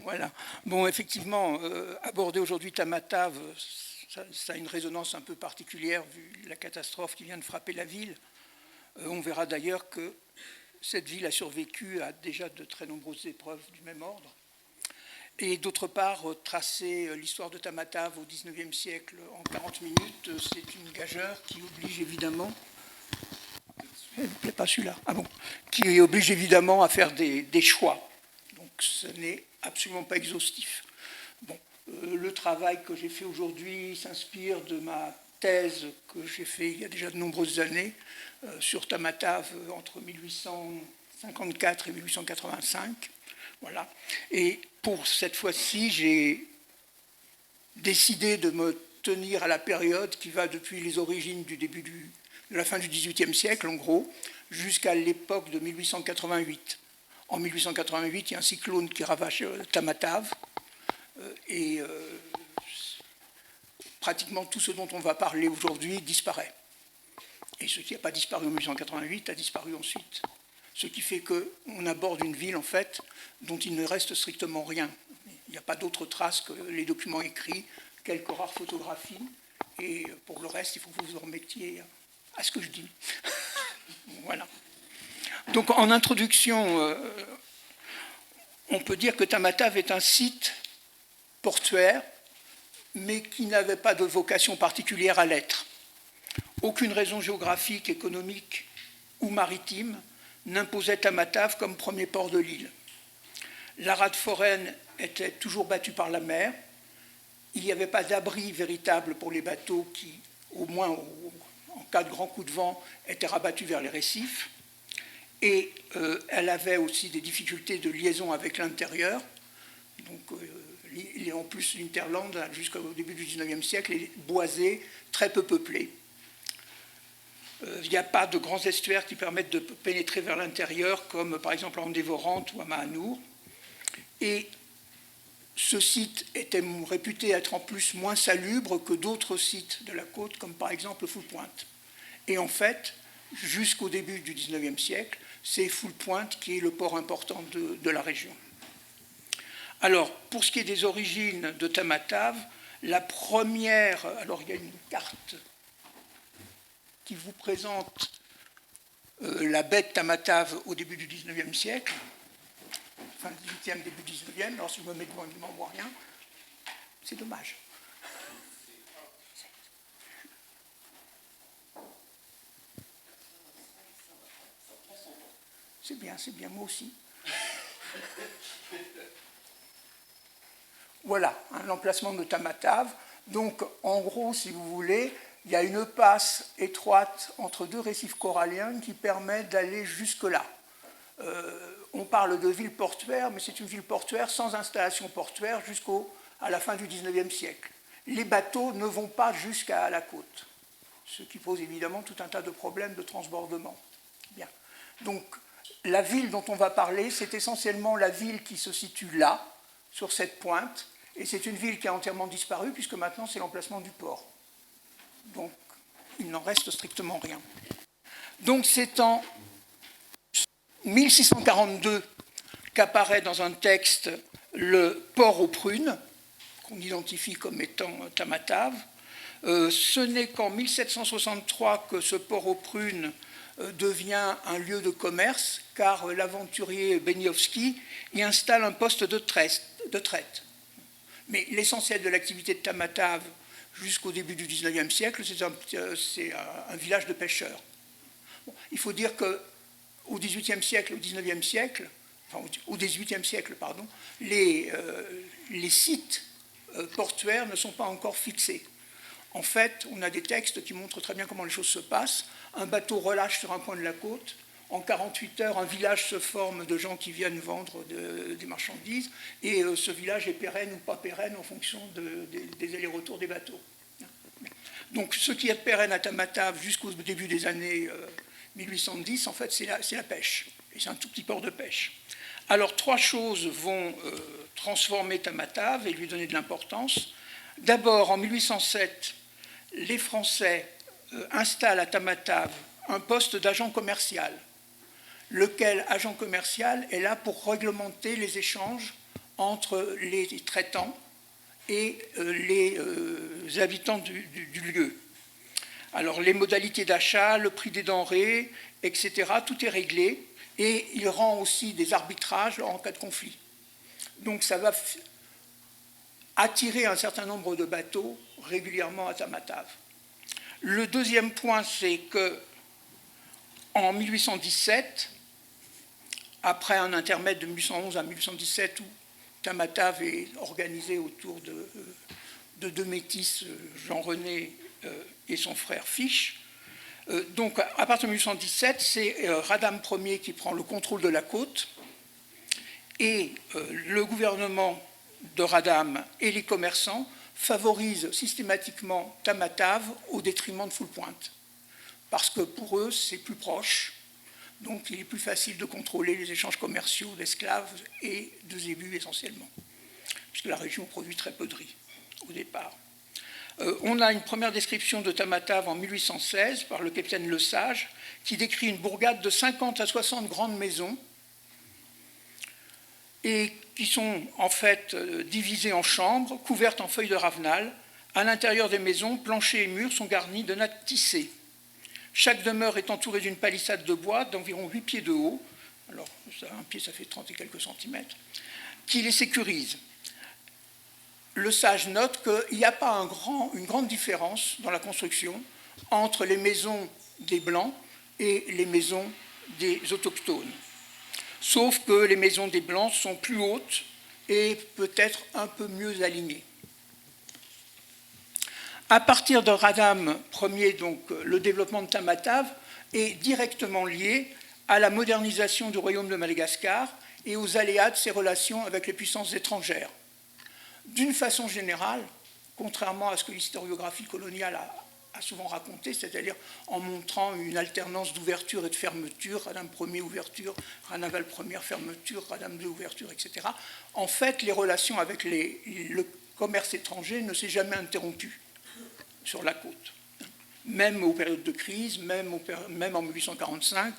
Voilà. Bon, effectivement, aborder aujourd'hui Tamatave, ça a une résonance un peu particulière vu la catastrophe qui vient de frapper la ville. On verra d'ailleurs que cette ville a survécu à déjà de très nombreuses épreuves du même ordre. Et d'autre part, tracer l'histoire de Tamatave au XIXe siècle en 40 minutes, c'est une gageure qui oblige évidemment... Elle ne plaît pas celui-là. Ah bon. Qui oblige évidemment à faire des choix. Donc ce n'est absolument pas exhaustif. Bon, le travail que j'ai fait aujourd'hui s'inspire de ma thèse que j'ai fait il y a déjà de nombreuses années sur Tamatave entre 1854 et 1885. Voilà. Et pour cette fois-ci, j'ai décidé de me tenir à la période qui va depuis les origines du début de la fin du XVIIIe siècle, en gros, jusqu'à l'époque de 1888. En 1888, il y a un cyclone qui ravage Tamatave, et pratiquement tout ce dont on va parler aujourd'hui disparaît. Et ce qui n'a pas disparu en 1888 a disparu ensuite. Ce qui fait qu'on aborde une ville, en fait, dont il ne reste strictement rien. Il n'y a pas d'autres traces que les documents écrits, quelques rares photographies, et pour le reste, il faut que vous vous remettiez à ce que je dis. Voilà. Donc, en introduction, on peut dire que Tamatave est un site portuaire, mais qui n'avait pas de vocation particulière à l'être. Aucune raison géographique, économique ou maritime n'imposait Tamatave comme premier port de l'île. La rade foraine était toujours battue par la mer. Il n'y avait pas d'abri véritable pour les bateaux qui, au moins en cas de grand coup de vent, étaient rabattus vers les récifs. Et elle avait aussi des difficultés de liaison avec l'intérieur. Donc, en plus, l'Interland, jusqu'au début du XIXe siècle, est boisé, très peu peuplé. Il n'y a pas de grands estuaires qui permettent de pénétrer vers l'intérieur, comme par exemple à Andévorante ou à Mahanour. Et ce site était réputé être en plus moins salubre que d'autres sites de la côte, comme par exemple Foul Pointe. Et en fait, jusqu'au début du XIXe siècle, c'est Foul Pointe qui est le port important de la région. Alors, pour ce qui est des origines de Tamatave, la première... Alors, il y a une carte qui vous présente la baie de Tamatave au début du XIXe siècle, fin 18e, début 19e. Alors, si je me mets devant, il ne m'en voit rien. C'est dommage. C'est bien, moi aussi. Voilà, l'emplacement de Tamatave. Donc, en gros, si vous voulez, il y a une passe étroite entre deux récifs coralliens qui permet d'aller jusque-là. On parle de ville portuaire, mais c'est une ville portuaire sans installation portuaire jusqu'à la fin du XIXe siècle. Les bateaux ne vont pas jusqu'à la côte, ce qui pose évidemment tout un tas de problèmes de transbordement. Bien. Donc, la ville dont on va parler, c'est essentiellement la ville qui se situe là, sur cette pointe, et c'est une ville qui a entièrement disparu, puisque maintenant c'est l'emplacement du port. Donc, il n'en reste strictement rien. Donc, c'est en 1642 qu'apparaît dans un texte le port aux prunes, qu'on identifie comme étant Tamatave. Ce n'est qu'en 1763 que ce port aux prunes devient un lieu de commerce, car l'aventurier Beniowski y installe un poste de traite. Mais l'essentiel de l'activité de Tamatave jusqu'au début du XIXe siècle, c'est un village de pêcheurs. Bon, il faut dire qu'au XVIIIe siècle, au XIXe siècle, enfin au XVIIIe siècle, pardon, les sites portuaires ne sont pas encore fixés. En fait, on a des textes qui montrent très bien comment les choses se passent. Un bateau relâche sur un point de la côte. En 48 heures, un village se forme de gens qui viennent vendre des marchandises. Et ce village est pérenne ou pas pérenne en fonction des allers-retours des bateaux. Donc, ce qui est pérenne à Tamatave jusqu'au début des années 1810, en fait, c'est la pêche. Et c'est un tout petit port de pêche. Alors, trois choses vont transformer Tamatave et lui donner de l'importance. D'abord, en 1807, les Français installent à Tamatave un poste d'agent commercial, lequel agent commercial est là pour réglementer les échanges entre les traitants et les habitants du lieu. Alors les modalités d'achat, le prix des denrées, etc., tout est réglé, et il rend aussi des arbitrages en cas de conflit. Donc ça va attirer un certain nombre de bateaux régulièrement à Tamatave. Le deuxième point, c'est que en 1817, après un intermède de 1811 à 1817 où Tamatave est organisé autour de deux métis, Jean-René et son frère Fiche. Donc à partir de 1817, c'est Radam Ier qui prend le contrôle de la côte, et le gouvernement de Radam et les commerçants favorisent systématiquement Tamatave au détriment de Foulpointe, parce que pour eux c'est plus proche, donc il est plus facile de contrôler les échanges commerciaux d'esclaves et de zébus essentiellement, puisque la région produit très peu de riz au départ. On a une première description de Tamatave en 1816 par le capitaine Lesage, qui décrit une bourgade de 50 à 60 grandes maisons, et qui sont en fait divisées en chambres, couvertes en feuilles de ravenal. À l'intérieur des maisons, planchers et murs sont garnis de nattes tissées. Chaque demeure est entourée d'une palissade de bois d'environ 8 pieds de haut, alors un pied ça fait 30 et quelques centimètres, qui les sécurise. Lesage note qu'il n'y a pas une grande différence dans la construction entre les maisons des Blancs et les maisons des autochtones. Sauf que les maisons des Blancs sont plus hautes et peut-être un peu mieux alignées. À partir de Radam Ier, donc, le développement de Tamatave est directement lié à la modernisation du royaume de Madagascar et aux aléas de ses relations avec les puissances étrangères. D'une façon générale, contrairement à ce que l'historiographie coloniale a souvent raconté, c'est-à-dire en montrant une alternance d'ouverture et de fermeture, Radam Ier ouverture, Ranaval Ier fermeture, Radam II ouverture, etc. En fait, les relations avec le commerce étranger ne s'est jamais interrompues sur la côte. Même aux périodes de crise, même en 1845,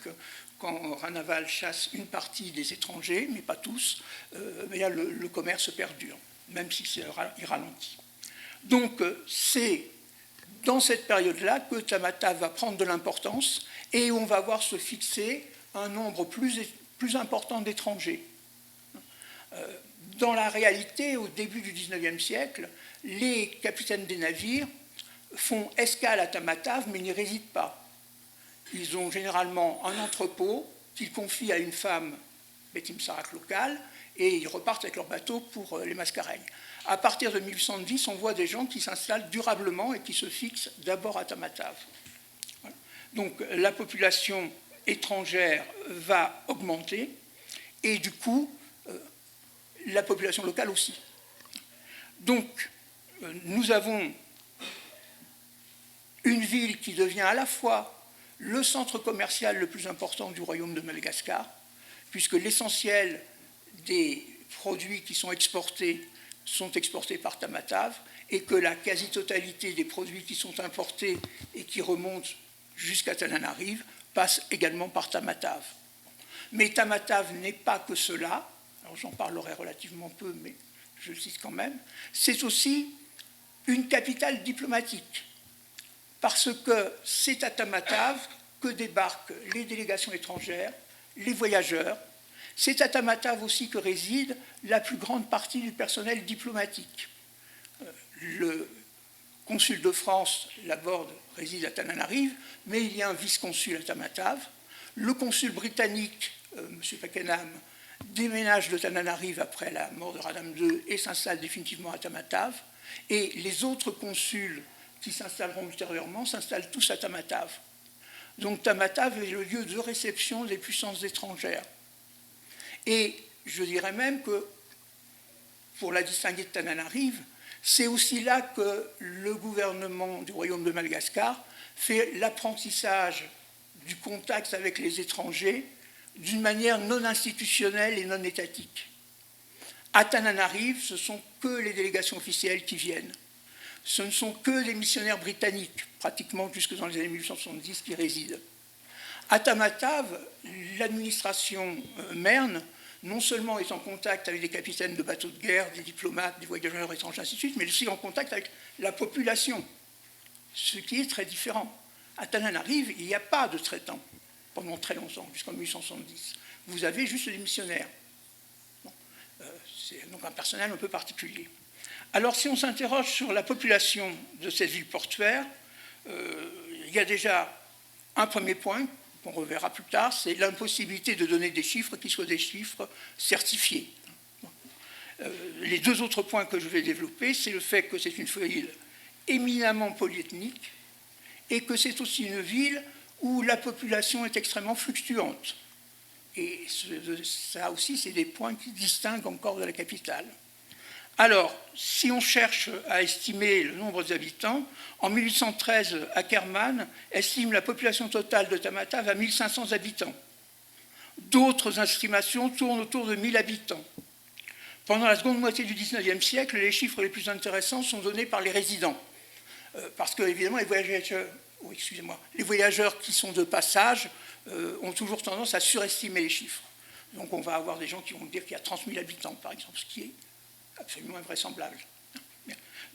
quand Ranaval chasse une partie des étrangers, mais pas tous, le commerce perdure, même si il ralentit. Donc c'est dans cette période-là que Tamatave va prendre de l'importance et on va voir se fixer un nombre plus important d'étrangers. Dans la réalité, au début du XIXe siècle, les capitaines des navires font escale à Tamatave, mais n'y résident pas. Ils ont généralement un entrepôt qu'ils confient à une femme Betim-Sarak locale, et ils repartent avec leur bateau pour les Mascareignes. À partir de 1810, on voit des gens qui s'installent durablement et qui se fixent d'abord à Tamatave. Voilà. Donc la population étrangère va augmenter, et du coup, la population locale aussi. Donc, nous avons une ville qui devient à la fois le centre commercial le plus important du royaume de Madagascar, puisque l'essentiel des produits qui sont exportés par Tamatave, et que la quasi-totalité des produits qui sont importés et qui remontent jusqu'à Tananarive passent également par Tamatave. Mais Tamatave n'est pas que cela, alors j'en parlerai relativement peu, mais je le cite quand même, c'est aussi une capitale diplomatique, parce que c'est à Tamatave que débarquent les délégations étrangères, les voyageurs. C'est à Tamatave aussi que réside la plus grande partie du personnel diplomatique. Le consul de France, Laborde, réside à Tananarive, mais il y a un vice-consul à Tamatave. Le consul britannique, M. Pakenham, déménage de Tananarive après la mort de Radam II et s'installe définitivement à Tamatave. Et les autres consuls qui s'installeront ultérieurement s'installent tous à Tamatave. Donc Tamatave est le lieu de réception des puissances étrangères. Et je dirais même que, pour la distinguer de Tananarive, c'est aussi là que le gouvernement du royaume de Madagascar fait l'apprentissage du contact avec les étrangers d'une manière non institutionnelle et non étatique. À Tananarive, ce ne sont que les délégations officielles qui viennent. Ce ne sont que des missionnaires britanniques, pratiquement jusque dans les années 1870, qui résident. À Tamatave, l'administration Merne non seulement est en contact avec des capitaines de bateaux de guerre, des diplomates, des voyageurs étrangers, ainsi de suite, mais aussi en contact avec la population, ce qui est très différent. À Tananarive, il n'y a pas de traitants pendant très longtemps, jusqu'en 1870. Vous avez juste des missionnaires. Bon, c'est donc un personnel un peu particulier. Alors, si on s'interroge sur la population de cette ville portuaire, il y a déjà un premier point qu'on reverra plus tard, c'est l'impossibilité de donner des chiffres qui soient des chiffres certifiés. Les deux autres points que je vais développer, c'est le fait que c'est une ville éminemment polyethnique et que c'est aussi une ville où la population est extrêmement fluctuante. Et ça aussi, c'est des points qui distinguent encore de la capitale. Alors, si on cherche à estimer le nombre d'habitants, en 1813, Ackermann estime la population totale de Tamatave à 1500 habitants. D'autres estimations tournent autour de 1000 habitants. Pendant la seconde moitié du XIXe siècle, les chiffres les plus intéressants sont donnés par les résidents. Parce que, évidemment, les voyageurs qui sont de passage ont toujours tendance à surestimer les chiffres. Donc, on va avoir des gens qui vont dire qu'il y a 30 000 habitants, par exemple, ce qui est absolument invraisemblable.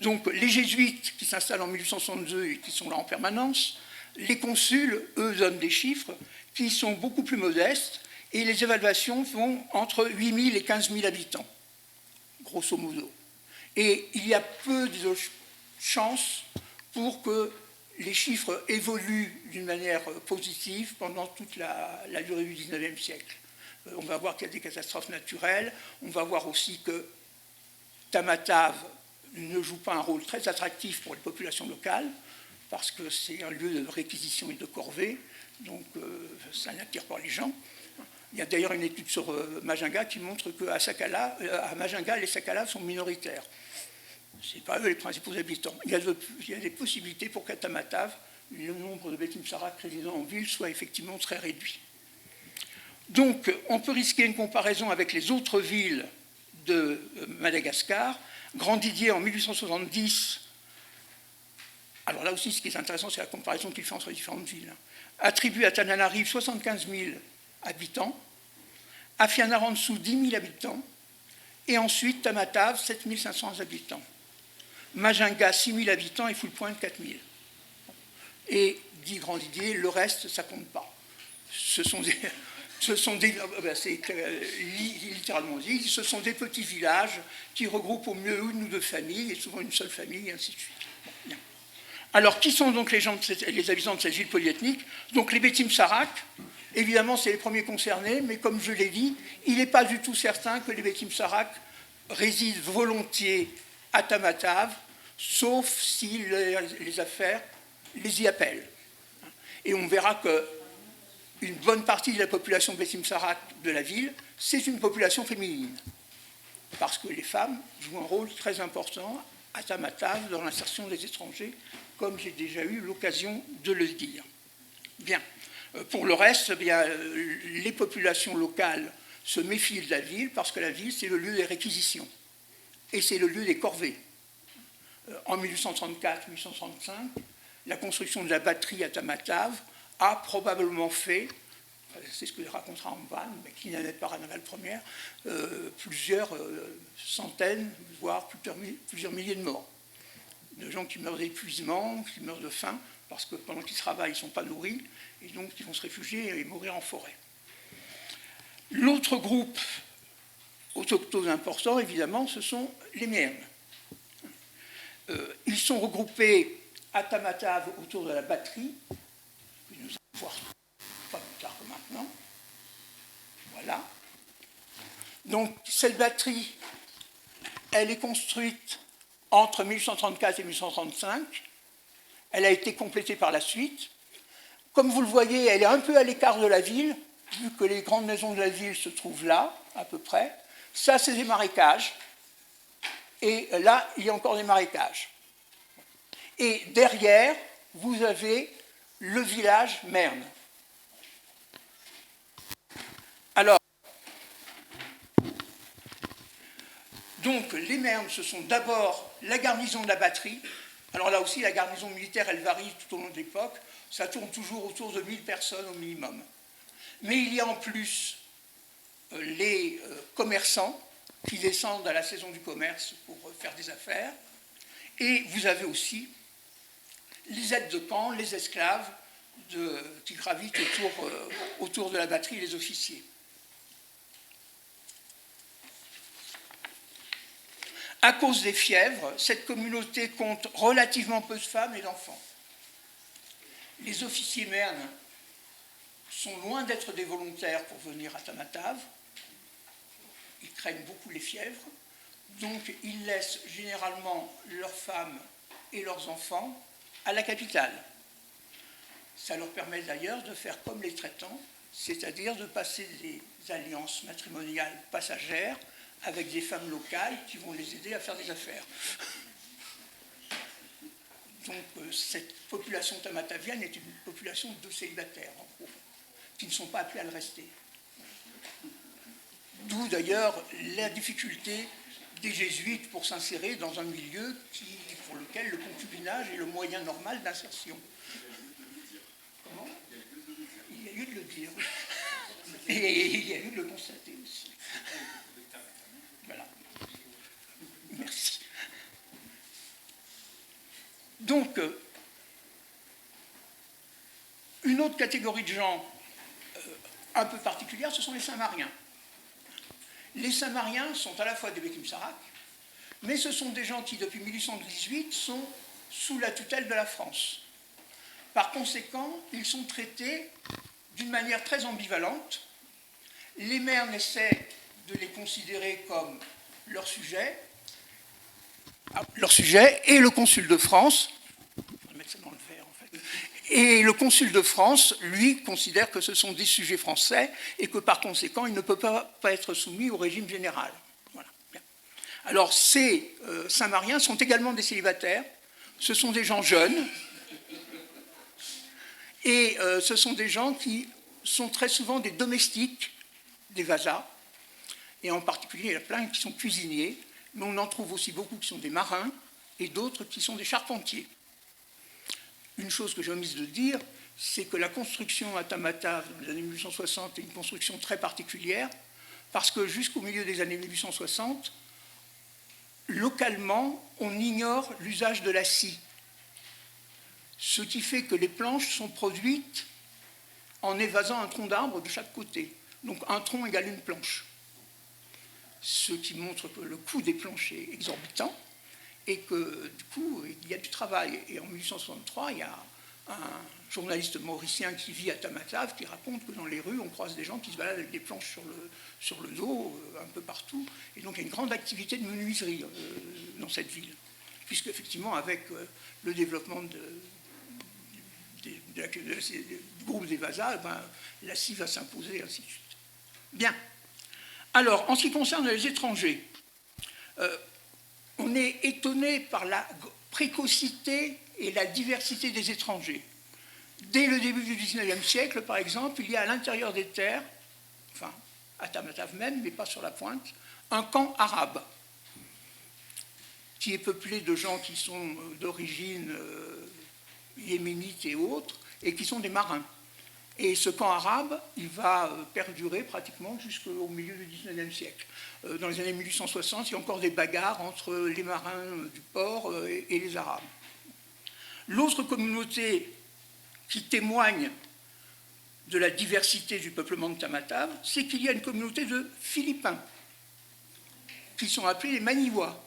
Donc, les jésuites qui s'installent en 1862 et qui sont là en permanence, les consuls, eux, donnent des chiffres qui sont beaucoup plus modestes et les évaluations vont entre 8 000 et 15 000 habitants, grosso modo. Et il y a peu de chances pour que les chiffres évoluent d'une manière positive pendant toute la durée du XIXe siècle. On va voir qu'il y a des catastrophes naturelles, on va voir aussi que Tamatave ne joue pas un rôle très attractif pour les populations locales, parce que c'est un lieu de réquisition et de corvée, donc ça n'attire pas les gens. Il y a d'ailleurs une étude sur Majinga qui montre qu'à Majinga, les Sakala sont minoritaires. Ce n'est pas eux les principaux habitants. Il y a des possibilités pour qu'à Tamatave, le nombre de Betim Sarak résidant en ville soit effectivement très réduit. Donc, on peut risquer une comparaison avec les autres villes de Madagascar. Grandidier, en 1870, alors là aussi, ce qui est intéressant, c'est la comparaison qu'il fait entre les différentes villes, attribue à Tananarive 75 000 habitants, à Fianarantsoa 10 000 habitants, et ensuite Tamatave 7 500 habitants. Majinga 6 000 habitants et Foulpointe 4 000. Et, dit Grandidier, le reste, ça ne compte pas. C'est littéralement dit, ce sont des petits villages qui regroupent au mieux une ou deux familles, et souvent une seule famille, et ainsi de suite. Bon, bien. Alors, qui sont donc les habitants de cette ville polyethnique? Donc, les Betim Sarak, évidemment, c'est les premiers concernés, mais comme je l'ai dit, il n'est pas du tout certain que les Betim Sarak résident volontiers à Tamatave, sauf si les affaires les y appellent. Et on verra que une bonne partie de la population Betim Sarak de la ville, c'est une population féminine. Parce que les femmes jouent un rôle très important à Tamatave dans l'insertion des étrangers, comme j'ai déjà eu l'occasion de le dire. Bien. Pour le reste, bien, les populations locales se méfient de la ville parce que la ville, c'est le lieu des réquisitions. Et c'est le lieu des corvées. En 1834-1835, la construction de la batterie à Tamatave a probablement fait, c'est ce que racontera Amvan, mais qui n'en est pas à Naval première, plusieurs centaines, voire plusieurs milliers de morts. De gens qui meurent d'épuisement, qui meurent de faim, parce que pendant qu'ils travaillent, ils ne sont pas nourris, et donc ils vont se réfugier et mourir en forêt. L'autre groupe autochtone important, évidemment, ce sont les Mernes. Ils sont regroupés à Tamatave autour de la batterie, que nous allons voir pas plus tard que maintenant. Voilà. Donc, cette batterie, elle est construite entre 1834 et 1835. Elle a été complétée par la suite. Comme vous le voyez, elle est un peu à l'écart de la ville, vu que les grandes maisons de la ville se trouvent là, à peu près. Ça, c'est des marécages. Et là, il y a encore des marécages. Et derrière, vous avez le village Merne. Alors, donc, les Mernes, ce sont d'abord la garnison de la batterie. Alors là aussi, la garnison militaire, elle varie tout au long de l'époque. Ça tourne toujours autour de 1000 personnes au minimum. Mais il y a en plus les commerçants qui descendent à la saison du commerce pour faire des affaires. Et vous avez aussi les aides de camp, les esclaves qui gravitent autour de la batterie, les officiers. À cause des fièvres, cette communauté compte relativement peu de femmes et d'enfants. Les officiers mernes sont loin d'être des volontaires pour venir à Tamatave. Ils craignent beaucoup les fièvres, donc ils laissent généralement leurs femmes et leurs enfants à la capitale. Ça leur permet d'ailleurs de faire comme les traitants, c'est-à-dire de passer des alliances matrimoniales passagères avec des femmes locales qui vont les aider à faire des affaires. Donc cette population tamatavienne est une population de célibataires, en gros, qui ne sont pas appelés à le rester. D'où d'ailleurs la difficulté des jésuites pour s'insérer dans un milieu pour lequel le concubinage est le moyen normal d'insertion. Comment ? Il y a eu de le dire. Et il y a eu de le constater aussi. Voilà. Merci. Donc, une autre catégorie de gens un peu particulière, ce sont les Saint-Mariens. Les Saint-Mariens sont à la fois des Bekim Sarak, mais ce sont des gens qui, depuis 1818, sont sous la tutelle de la France. Par conséquent, ils sont traités d'une manière très ambivalente. Les maires essaient de les considérer comme leur sujet, et le consul de France, je vais mettre ça dans le verre en fait, et le consul de France, lui, considère que ce sont des sujets français et que par conséquent, il ne peut pas être soumis au régime général. Voilà. Alors, ces Saint-Mariens sont également des célibataires, ce sont des gens jeunes, et ce sont des gens qui sont très souvent des domestiques des vasas, et en particulier, il y en a plein qui sont cuisiniers, mais on en trouve aussi beaucoup qui sont des marins et d'autres qui sont des charpentiers. Une chose que j'ai omise de dire, c'est que la construction à Tamatave dans les années 1860 est une construction très particulière, parce que jusqu'au milieu des années 1860, localement, on ignore l'usage de la scie, ce qui fait que les planches sont produites en évasant un tronc d'arbre de chaque côté. Donc un tronc égale une planche. Ce qui montre que le coût des planches est exorbitant et que du coup il y a du travail. Et en 1863, il y a un journaliste mauricien qui vit à Tamatave qui raconte que dans les rues on croise des gens qui se baladent avec des planches sur le dos un peu partout. Et donc il y a une grande activité de menuiserie dans cette ville, puisque effectivement avec le développement du groupe des Vasas, la scie va s'imposer, ainsi de suite. Bien. Alors, en ce qui concerne les étrangers, on est étonné par la précocité et la diversité des étrangers. Dès le début du XIXe siècle, par exemple, il y a à l'intérieur des terres, enfin à Tamatave même, mais pas sur la pointe, un camp arabe qui est peuplé de gens qui sont d'origine yéménite et autres, et qui sont des marins. Et ce camp arabe, il va perdurer pratiquement jusqu'au milieu du XIXe siècle. Dans les années 1860, il y a encore des bagarres entre les marins du port et les Arabes. L'autre communauté qui témoigne de la diversité du peuplement de Tamatave, c'est qu'il y a une communauté de Philippins, qui sont appelés les Maniwa.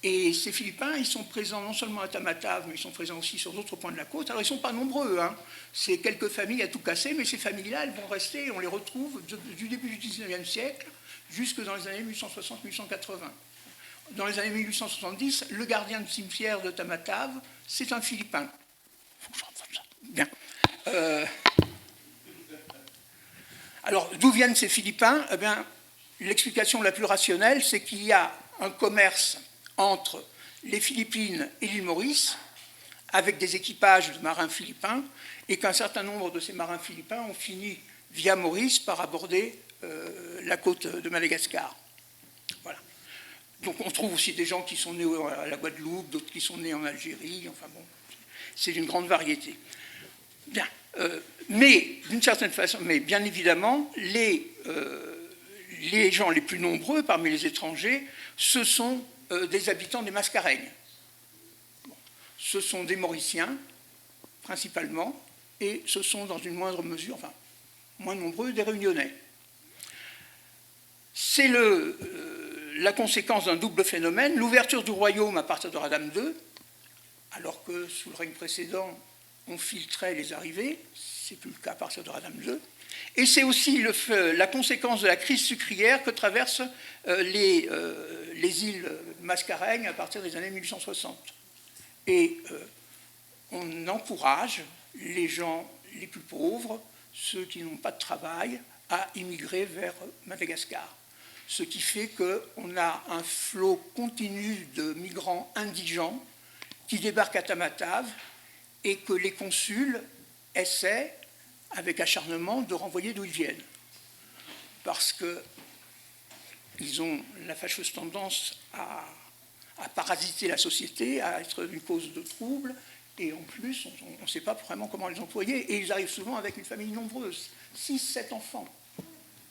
Et ces Philippins, ils sont présents non seulement à Tamatave, mais ils sont présents aussi sur d'autres points de la côte. Alors, ils ne sont pas nombreux, hein. C'est quelques familles à tout casser, mais ces familles-là, elles vont rester, on les retrouve du début du XIXe siècle jusque dans les années 1860-1880. Dans les années 1870, le gardien de cimetière de Tamatave, c'est un Philippin. Il faut que je reprenne ça. Bien. Alors, d'où viennent ces Philippins ? Eh bien, l'explication la plus rationnelle, c'est qu'il y a un commerce entre les Philippines et l'île Maurice, avec des équipages de marins philippins, et qu'un certain nombre de ces marins philippins ont fini, via Maurice, par aborder la côte de Madagascar. Voilà. Donc on trouve aussi des gens qui sont nés à la Guadeloupe, d'autres qui sont nés en Algérie, enfin bon, c'est d'une grande variété. Bien. Mais, d'une certaine façon, mais bien évidemment, les les gens les plus nombreux parmi les étrangers, ce sont des habitants des Mascareignes. Ce sont des Mauriciens, principalement, et ce sont dans une moindre mesure, enfin, moins nombreux, des Réunionnais. C'est la conséquence d'un double phénomène, l'ouverture du royaume à partir de Radam II, alors que sous le règne précédent, on filtrait les arrivées, c'est plus le cas à partir de Radam II, et c'est aussi la conséquence de la crise sucrière que traversent les îles Mascareignes à partir des années 1860. Et on encourage les gens les plus pauvres, ceux qui n'ont pas de travail, à immigrer vers Madagascar. Ce qui fait qu'on a un flot continu de migrants indigents qui débarquent à Tamatave et que les consuls essaient, avec acharnement, de renvoyer d'où ils viennent. Parce qu'ils ont la fâcheuse tendance à parasiter la société, à être une cause de troubles, et en plus, on ne sait pas vraiment comment les employer, et ils arrivent souvent avec une famille nombreuse, 6, 7 enfants.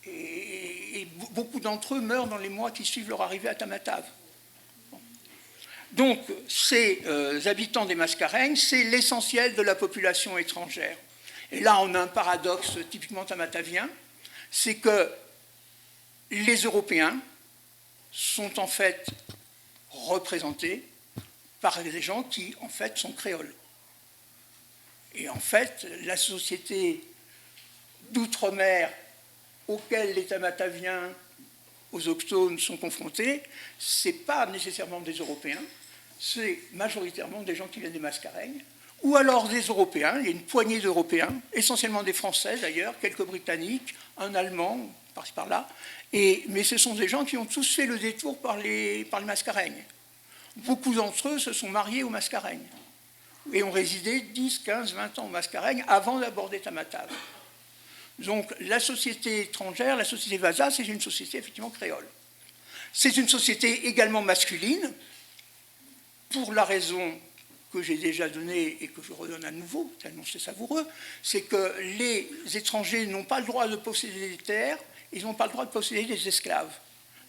Et beaucoup d'entre eux meurent dans les mois qui suivent leur arrivée à Tamatave. Donc, ces habitants des Mascareignes, c'est l'essentiel de la population étrangère. Et là, on a un paradoxe typiquement tamatavien, c'est que les Européens sont en fait représentés par des gens qui, en fait, sont créoles. Et en fait, la société d'outre-mer auxquelles les Tamataviens, aux autochtones sont confrontés, ce n'est pas nécessairement des Européens, c'est majoritairement des gens qui viennent des Mascareignes, ou alors des Européens, il y a une poignée d'Européens, essentiellement des Français d'ailleurs, quelques Britanniques, un Allemand, par-ci par-là, mais ce sont des gens qui ont tous fait le détour par les Mascareignes. Beaucoup d'entre eux se sont mariés aux Mascareignes et ont résidé 10, 15, 20 ans aux Mascareignes avant d'aborder Tamatave. Donc la société étrangère, la société Vasa, c'est une société effectivement créole. C'est une société également masculine, pour la raison que j'ai déjà donnée et que je redonne à nouveau, tellement c'est savoureux, c'est que les étrangers n'ont pas le droit de posséder des terres, ils n'ont pas le droit de posséder des esclaves.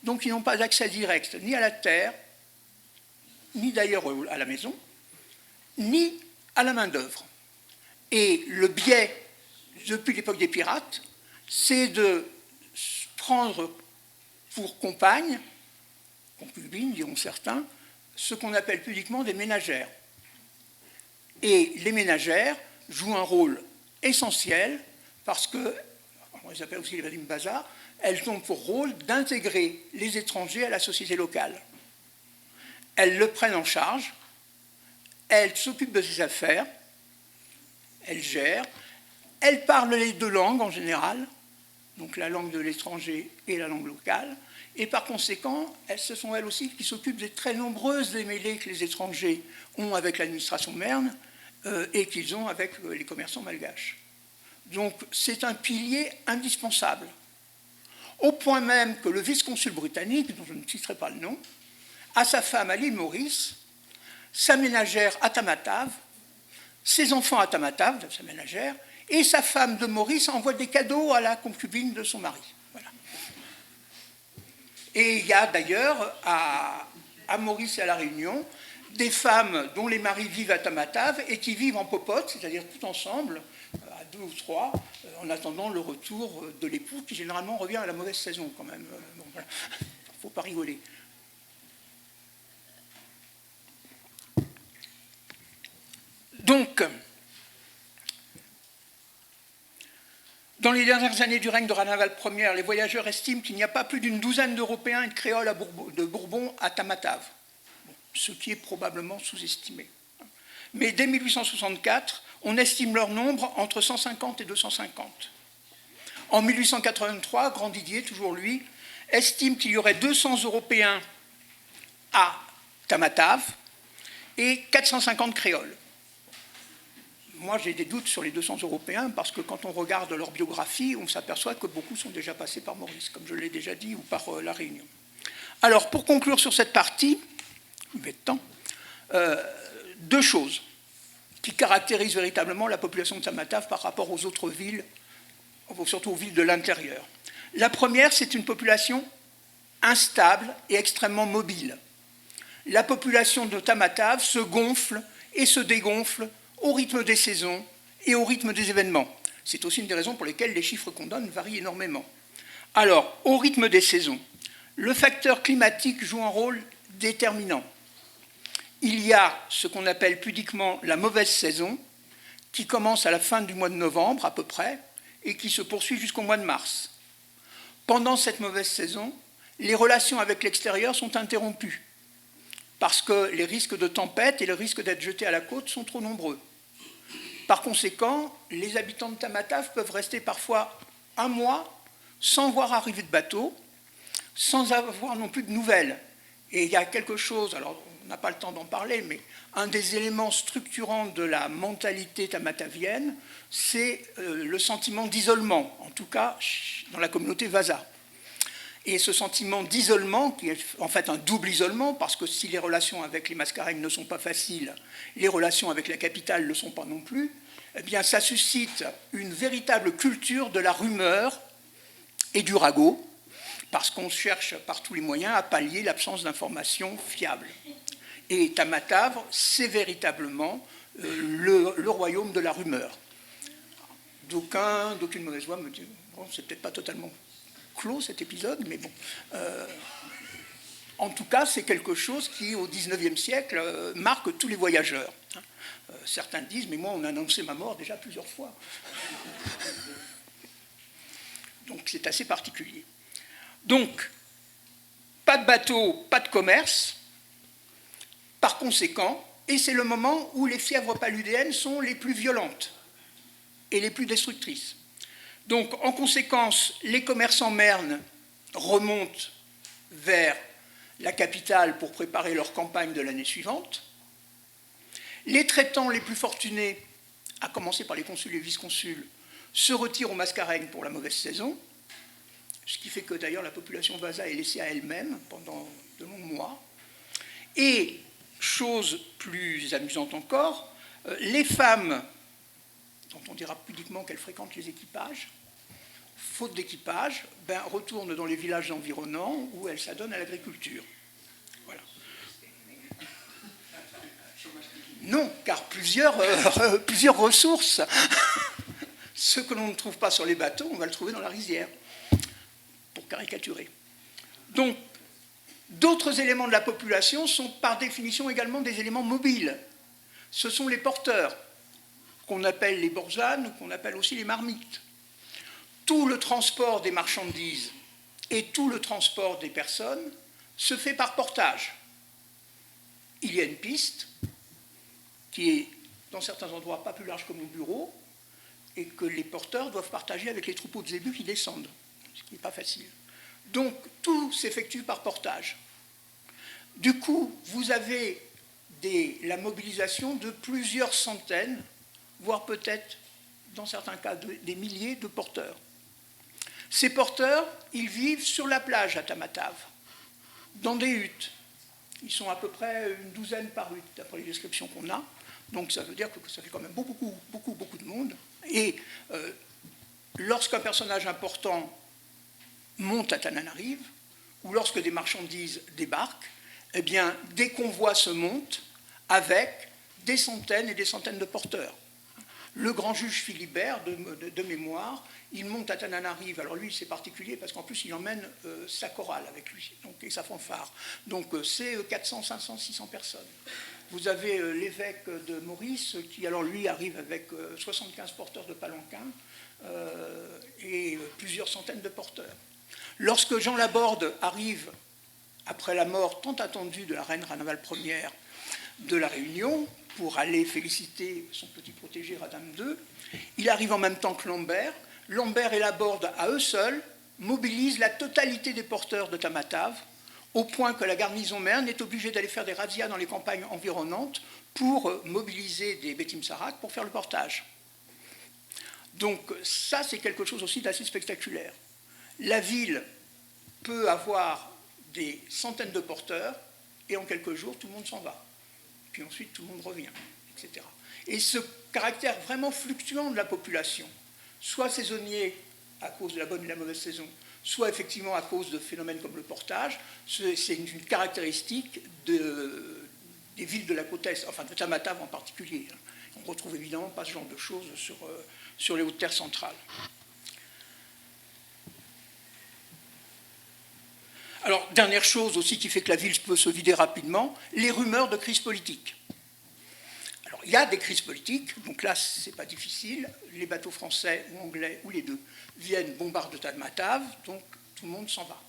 Donc ils n'ont pas d'accès direct ni à la terre, ni d'ailleurs à la maison, ni à la main-d'œuvre. Et le biais, depuis l'époque des pirates, c'est de prendre pour compagne, concubine, diront certains, ce qu'on appelle publiquement des ménagères. Et les ménagères jouent un rôle essentiel parce que, on les appelle aussi les Vadim Bazar, elles ont pour rôle d'intégrer les étrangers à la société locale. Elles le prennent en charge, elles s'occupent de ses affaires, elles gèrent, elles parlent les deux langues en général, donc la langue de l'étranger et la langue locale, et par conséquent, ce sont elles aussi qui s'occupent des très nombreuses démêlés que les étrangers ont avec l'administration merne et qu'ils ont avec les commerçants malgaches. Donc c'est un pilier indispensable, au point même que le vice-consul britannique, dont je ne citerai pas le nom, a sa femme à l'île Maurice, sa ménagère à Tamatave, ses enfants à Tamatave, sa ménagère, et sa femme de Maurice envoie des cadeaux à la concubine de son mari. Voilà. Et il y a d'ailleurs à Maurice et à La Réunion des femmes dont les maris vivent à Tamatave et qui vivent en popote, c'est-à-dire tout ensemble, à 2 ou 3, en attendant le retour de l'époux qui généralement revient à la mauvaise saison quand même. Bon, voilà. Il ne faut pas rigoler. Donc, dans les dernières années du règne de Ranaval Ier, les voyageurs estiment qu'il n'y a pas plus d'une douzaine d'Européens et de créoles de Bourbon à Tamatave, ce qui est probablement sous-estimé. Mais dès 1864, on estime leur nombre entre 150 et 250. En 1883, Grandidier, toujours lui, estime qu'il y aurait 200 Européens à Tamatave et 450 créoles. Moi, j'ai des doutes sur les 200 Européens parce que quand on regarde leur biographie, on s'aperçoit que beaucoup sont déjà passés par Maurice, comme je l'ai déjà dit, ou par La Réunion. Alors, pour conclure sur cette partie, il va être temps, 2 choses qui caractérisent véritablement la population de Tamatave par rapport aux autres villes, surtout aux villes de l'intérieur. La première, c'est une population instable et extrêmement mobile. La population de Tamatave se gonfle et se dégonfle au rythme des saisons et au rythme des événements. C'est aussi une des raisons pour lesquelles les chiffres qu'on donne varient énormément. Alors, au rythme des saisons, le facteur climatique joue un rôle déterminant. Il y a ce qu'on appelle pudiquement la mauvaise saison, qui commence à la fin du mois de novembre à peu près, et qui se poursuit jusqu'au mois de mars. Pendant cette mauvaise saison, les relations avec l'extérieur sont interrompues, parce que les risques de tempête et le risque d'être jeté à la côte sont trop nombreux. Par conséquent, les habitants de Tamatave peuvent rester parfois un mois sans voir arriver de bateau, sans avoir non plus de nouvelles. Et il y a quelque chose, alors on n'a pas le temps d'en parler, mais un des éléments structurants de la mentalité tamatavienne, c'est le sentiment d'isolement, en tout cas dans la communauté Vasa. Et ce sentiment d'isolement, qui est en fait un double isolement, parce que si les relations avec les Mascareignes ne sont pas faciles, les relations avec la capitale ne le sont pas non plus, eh bien ça suscite une véritable culture de la rumeur et du ragot, parce qu'on cherche par tous les moyens à pallier l'absence d'informations fiables. Et Tamatave, c'est véritablement le royaume de la rumeur. D'aucune mauvaise voix me dit, bon, c'est peut-être pas totalement clos cet épisode, mais bon. En tout cas, c'est quelque chose qui, au XIXe siècle, marque tous les voyageurs. Certains disent, mais moi, on a annoncé ma mort déjà plusieurs fois. Donc, c'est assez particulier. Donc, pas de bateau, pas de commerce. Par conséquent, et c'est le moment où les fièvres paludéennes sont les plus violentes et les plus destructrices. Donc, en conséquence, les commerçants mernes remontent vers la capitale pour préparer leur campagne de l'année suivante. Les traitants les plus fortunés, à commencer par les consuls et vice-consuls, se retirent aux Mascareignes pour la mauvaise saison, ce qui fait que d'ailleurs la population Vasa est laissée à elle-même pendant de longs mois. Et, chose plus amusante encore, les femmes, dont on dira pudiquement qu'elles fréquentent les équipages, faute d'équipage, retournent dans les villages environnants où elles s'adonnent à l'agriculture. Voilà. Non, car plusieurs ressources. Ce que l'on ne trouve pas sur les bateaux, on va le trouver dans la rizière, pour caricaturer. Donc, d'autres éléments de la population sont par définition également des éléments mobiles. Ce sont les porteurs, qu'on appelle les borzanes ou qu'on appelle aussi les marmites. Tout le transport des marchandises et tout le transport des personnes se fait par portage. Il y a une piste qui est, dans certains endroits, pas plus large que mon bureau, et que les porteurs doivent partager avec les troupeaux de zébus qui descendent, ce qui n'est pas facile. Donc, tout s'effectue par portage. Du coup, vous avez la mobilisation de plusieurs centaines, voire peut-être, dans certains cas, des milliers de porteurs. Ces porteurs, ils vivent sur la plage à Tamatave, dans des huttes. Ils sont à peu près une douzaine par hutte, d'après les descriptions qu'on a. Donc ça veut dire que ça fait quand même beaucoup de monde. Et lorsqu'un personnage important monte à Tananarive, ou lorsque des marchandises débarquent, eh bien, des convois se montent avec des centaines et des centaines de porteurs. Le grand juge Philibert, de mémoire, il monte à Tananarive. Alors lui, c'est particulier parce qu'en plus, il emmène sa chorale avec lui, donc, et sa fanfare. Donc c'est 400, 500, 600 personnes. Vous avez l'évêque de Maurice qui, alors lui, arrive avec 75 porteurs de palanquin et plusieurs centaines de porteurs. Lorsque Jean Laborde arrive, après la mort tant attendue de la reine Ranaval Ier de la Réunion, pour aller féliciter son petit protégé Radam II, il arrive en même temps que Lambert. Lambert et Laborde, à eux seuls, mobilisent la totalité des porteurs de Tamatave, au point que la garnison merne est obligée d'aller faire des razzias dans les campagnes environnantes pour mobiliser des Betim Sarak pour faire le portage. Donc ça, c'est quelque chose aussi d'assez spectaculaire. La ville peut avoir des centaines de porteurs, et en quelques jours, tout le monde s'en va. Puis ensuite, tout le monde revient, etc. Et ce caractère vraiment fluctuant de la population, soit saisonnier à cause de la bonne et la mauvaise saison, soit effectivement à cause de phénomènes comme le portage. C'est une caractéristique des villes de la côte est, enfin de Tamatave en particulier. On ne retrouve évidemment pas ce genre de choses sur les Hautes-Terres centrales. Alors, dernière chose aussi qui fait que la ville peut se vider rapidement, les rumeurs de crise politique. Alors, il y a des crises politiques, donc là, ce n'est pas difficile. Les bateaux français ou anglais, ou les deux, viennent, bombardent Tamatave, donc tout le monde s'en va.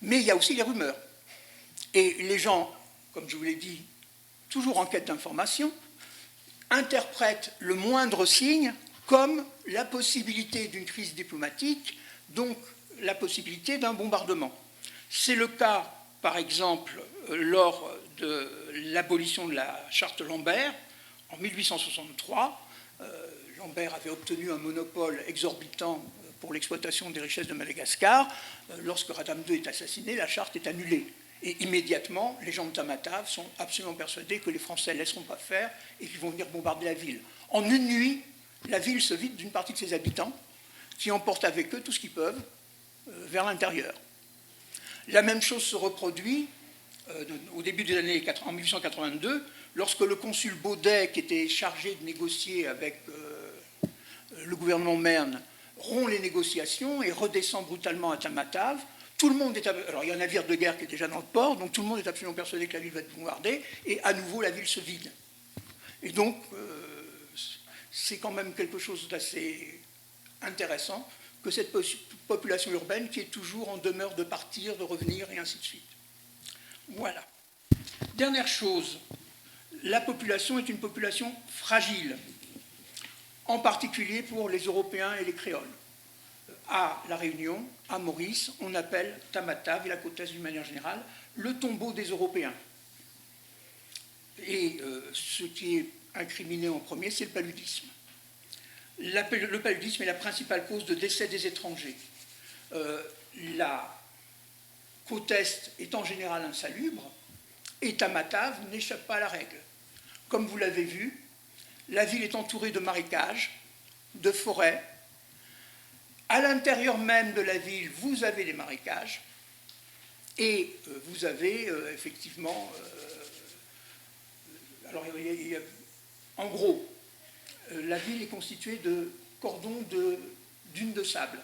Mais il y a aussi les rumeurs. Et les gens, comme je vous l'ai dit, toujours en quête d'information, interprètent le moindre signe comme la possibilité d'une crise diplomatique, donc la possibilité d'un bombardement. C'est le cas, par exemple, lors de l'abolition de la charte Lambert, en 1863. Lambert avait obtenu un monopole exorbitant pour l'exploitation des richesses de Madagascar. Lorsque Radam II est assassiné, la charte est annulée. Et immédiatement, les gens de Tamatave sont absolument persuadés que les Français ne laisseront pas faire et qu'ils vont venir bombarder la ville. En une nuit, la ville se vide d'une partie de ses habitants, qui emportent avec eux tout ce qu'ils peuvent vers l'intérieur. La même chose se reproduit au début des années en 1882, lorsque le consul Baudet, qui était chargé de négocier avec le gouvernement Merne, rompt les négociations et redescend brutalement à Tamatave. Tout le monde est... Alors, il y a un navire de guerre qui est déjà dans le port, donc tout le monde est absolument persuadé que la ville va être bombardée, et à nouveau, la ville se vide. Et donc, c'est quand même quelque chose d'assez intéressant que cette population urbaine qui est toujours en demeure de partir, de revenir, et ainsi de suite. Voilà. Dernière chose, la population est une population fragile, en particulier pour les Européens et les créoles. À La Réunion, à Maurice, on appelle Tamatave et la côte est d'une manière générale le tombeau des Européens. Et ce qui est incriminé en premier, c'est le paludisme. Le paludisme est la principale cause de décès des étrangers. La côte est en général insalubre et Tamatave n'échappe pas à la règle. Comme vous l'avez vu, la ville est entourée de marécages, de forêts. À l'intérieur même de la ville, vous avez des marécages et vous avez effectivement... alors, en gros, la ville est constituée de cordons de dunes de sable.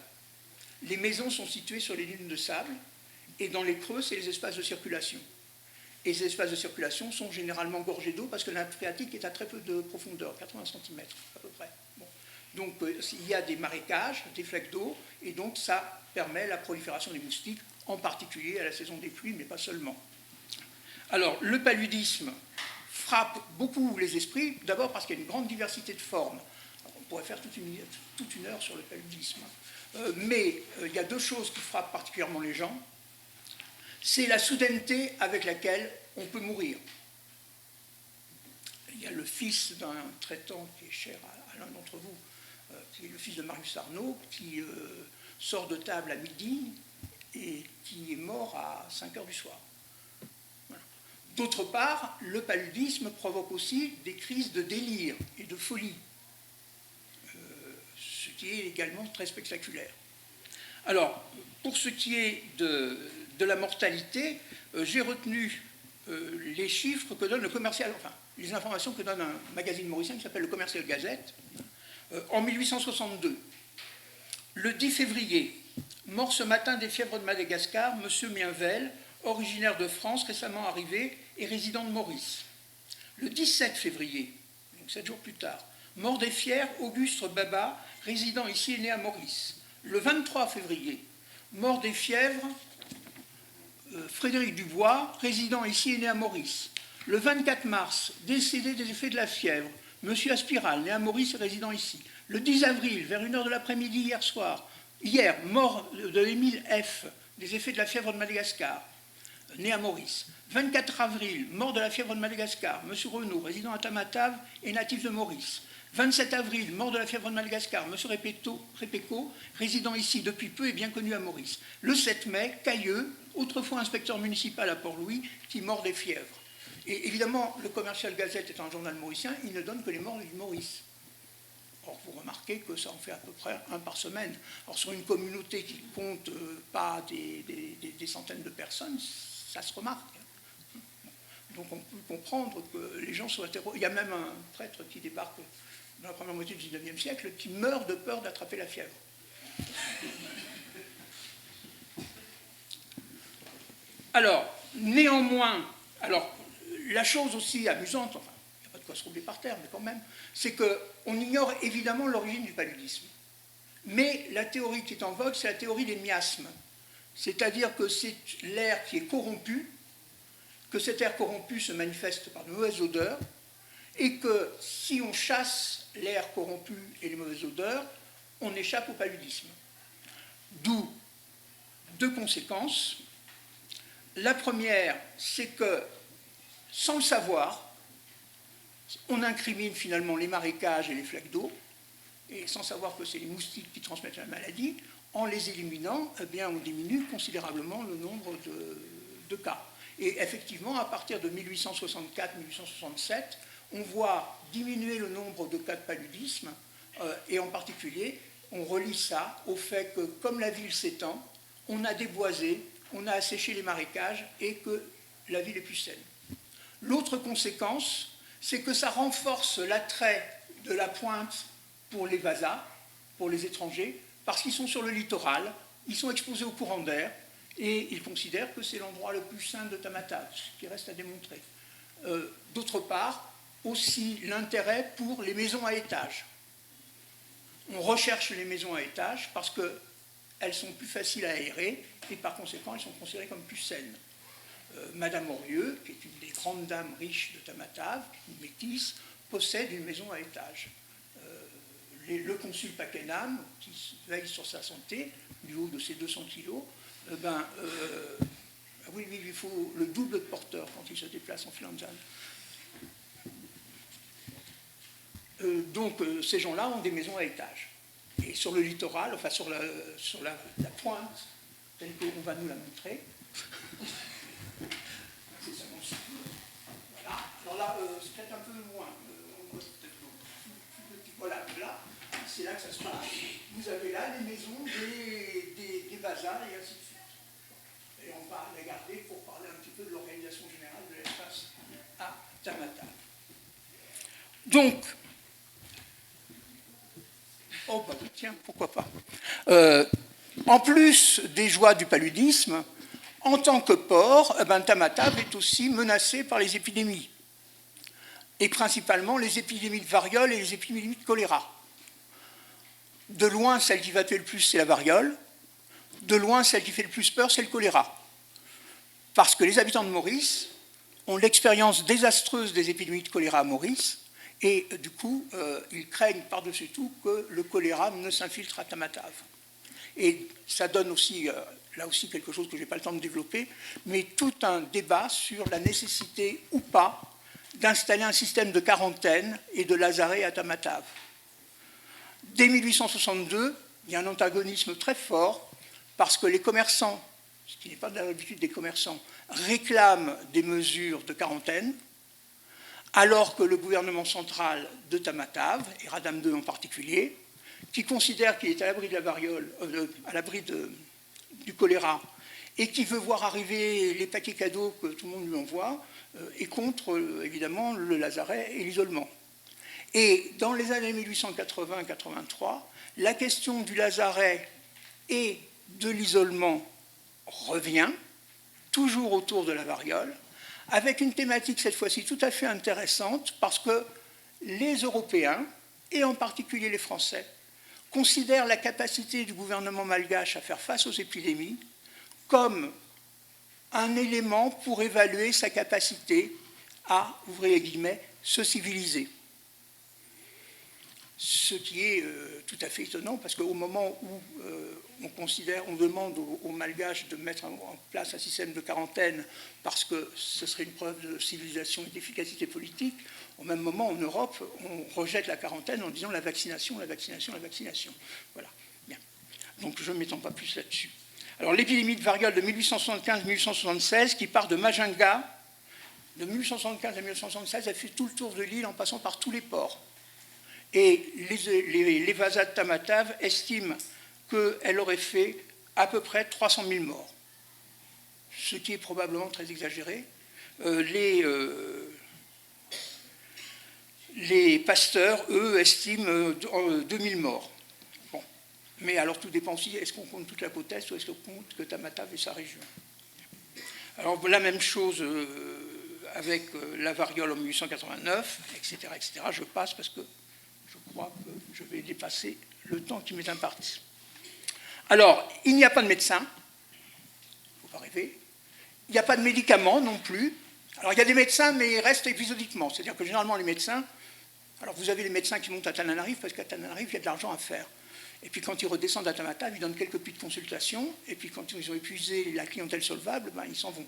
Les maisons sont situées sur les dunes de sable et dans les creux, c'est les espaces de circulation. Et ces espaces de circulation sont généralement gorgés d'eau parce que la nappe phréatique est à très peu de profondeur, 80 cm à peu près. Bon. Donc il y a des marécages, des flaques d'eau, et donc ça permet la prolifération des moustiques, en particulier à la saison des pluies, mais pas seulement. Alors, le paludisme frappe beaucoup les esprits, d'abord parce qu'il y a une grande diversité de formes. Alors, on pourrait faire toute une heure sur le paludisme. Mais il y a deux choses qui frappent particulièrement les gens. C'est la soudaineté avec laquelle on peut mourir. Il y a le fils d'un traitant qui est cher à l'un d'entre vous, qui est le fils de Marius Arnaud, qui sort de table à midi et qui est mort à 5 heures du soir. Voilà. D'autre part, le paludisme provoque aussi des crises de délire et de folie, ce qui est également très spectaculaire. Alors, pour ce qui est de la mortalité, j'ai retenu les chiffres que donne le commercial, enfin, les informations que donne un magazine mauricien qui s'appelle le Commercial Gazette. En 1862, le 10 février, mort ce matin des fièvres de Madagascar, M. Mienvel, originaire de France, récemment arrivé et résident de Maurice. Le 17 février, donc 7 jours plus tard, mort des fièvres, Auguste Baba, résident ici et né à Maurice. Le 23 février, mort des fièvres, Frédéric Dubois, résident ici et né à Maurice. Le 24 mars, décédé des effets de la fièvre, M. Aspiral, né à Maurice et résident ici. Le 10 avril, vers 1h de l'après-midi hier, mort de Émile F., des effets de la fièvre de Madagascar, né à Maurice. 24 avril, mort de la fièvre de Madagascar, M. Renaud, résident à Tamatave et natif de Maurice. 27 avril, mort de la fièvre de Madagascar, M. Repéco, résident ici depuis peu et bien connu à Maurice. Le 7 mai, Cailleux, autrefois inspecteur municipal à Port-Louis, qui mort des fièvres. Et évidemment, le Commercial Gazette est un journal mauricien, il ne donne que les morts du Maurice. Or, vous remarquez que ça en fait à peu près un par semaine. Alors, sur une communauté qui ne compte pas des centaines de personnes, ça se remarque. Donc, on peut comprendre que les gens soient terrorisés. Il y a même un prêtre qui débarque dans la première moitié du XIXe siècle qui meurt de peur d'attraper la fièvre. Alors, néanmoins, la chose aussi amusante, enfin, il n'y a pas de quoi se rouler par terre, mais quand même, c'est qu'on ignore évidemment l'origine du paludisme. Mais la théorie qui est en vogue, c'est la théorie des miasmes. C'est-à-dire que c'est l'air qui est corrompu, que cet air corrompu se manifeste par de mauvaises odeurs, et que si on chasse l'air corrompu et les mauvaises odeurs, on échappe au paludisme. D'où deux conséquences. La première, c'est que, sans le savoir, on incrimine finalement les marécages et les flaques d'eau, et sans savoir que c'est les moustiques qui transmettent la maladie, en les éliminant, eh bien, on diminue considérablement le nombre de cas. Et effectivement, à partir de 1864-1867, on voit diminuer le nombre de cas de paludisme, et en particulier, on relie ça au fait que, comme la ville s'étend, on a déboisé, on a asséché les marécages et que la ville est plus saine. L'autre conséquence, c'est que ça renforce l'attrait de la pointe pour les vasas, pour les étrangers, parce qu'ils sont sur le littoral, ils sont exposés au courant d'air, et ils considèrent que c'est l'endroit le plus sain de Tamatave, ce qui reste à démontrer. D'autre part, aussi l'intérêt pour les maisons à étages. On recherche les maisons à étages parce qu'elles sont plus faciles à aérer et par conséquent, elles sont considérées comme plus saines. Madame Aurieux, qui est une des grandes dames riches de Tamatave, une métisse, possède une maison à étages. Le consul Pakenham, qui veille sur sa santé, du haut de ses 200 kilos, oui, il faut le double de porteur quand il se déplace en Finlande. Donc, ces gens-là ont des maisons à étages. Et sur le littoral, enfin sur la pointe, telle qu'on va nous la montrer, c'est ça. Voilà. Alors là, c'est peut-être un peu loin. Voilà, là, c'est là que ça se passe. Vous avez là les maisons des bazars et ainsi de suite. Et on va les garder pour parler un petit peu de l'organisation générale de l'espace à Tamatave. Donc, oh bah tiens, pourquoi pas. En plus des joies du paludisme, en tant que port, Tamatave est aussi menacé par les épidémies. Et principalement les épidémies de variole et les épidémies de choléra. De loin, celle qui va tuer le plus, c'est la variole. De loin, celle qui fait le plus peur, c'est le choléra. Parce que les habitants de Maurice ont l'expérience désastreuse des épidémies de choléra à Maurice, et du coup, ils craignent par-dessus tout que le choléra ne s'infiltre à Tamatave. Et ça donne aussi, là aussi, quelque chose que je n'ai pas le temps de développer, mais tout un débat sur la nécessité ou pas d'installer un système de quarantaine et de lazaret à Tamatave. Dès 1862, il y a un antagonisme très fort parce que les commerçants, ce qui n'est pas de l'habitude des commerçants, réclament des mesures de quarantaine, alors que le gouvernement central de Tamatave, et Radam II en particulier, qui considère qu'il est à l'abri de la variole, à l'abri du choléra, et qui veut voir arriver les paquets cadeaux que tout le monde lui envoie, est contre, évidemment, le lazaret et l'isolement. Et dans les années 1880-83, la question du lazaret et de l'isolement revient, toujours autour de la variole, avec une thématique cette fois-ci tout à fait intéressante, parce que les Européens, et en particulier les Français, considèrent la capacité du gouvernement malgache à faire face aux épidémies comme un élément pour évaluer sa capacité à, ouvrez les guillemets, se civiliser. Ce qui est tout à fait étonnant, parce qu'au moment où on demande aux Malgaches de mettre en place un système de quarantaine parce que ce serait une preuve de civilisation et d'efficacité politique, au même moment, en Europe, on rejette la quarantaine en disant la vaccination, la vaccination, la vaccination. Voilà. Bien. Donc je ne m'étends pas plus là-dessus. Alors l'épidémie de variole de 1875-1876, qui part de Majunga, de 1875 à 1876, elle fait tout le tour de l'île en passant par tous les ports. Et les Vasas de Tamatave estiment qu'elle aurait fait à peu près 300 000 morts, ce qui est probablement très exagéré. Les pasteurs, eux, estiment 2000 morts. Bon. Mais alors tout dépend aussi, est-ce qu'on compte toute la côte est ou est-ce qu'on compte que Tamatave et sa région? Alors la même chose avec la variole en 1889, etc., etc. Je passe parce que je crois que je vais dépasser le temps qui m'est imparti. Alors, il n'y a pas de médecin, il ne faut pas rêver. Il n'y a pas de médicaments non plus. Alors, il y a des médecins, mais ils restent épisodiquement. C'est-à-dire que généralement, les médecins... Alors, vous avez les médecins qui montent à Tananarive, parce qu'à Tananarive, il y a de l'argent à faire. Et puis, quand ils redescendent à Tamatave, ils donnent quelques petites consultations. Et puis, quand ils ont épuisé la clientèle solvable, ben, ils s'en vont.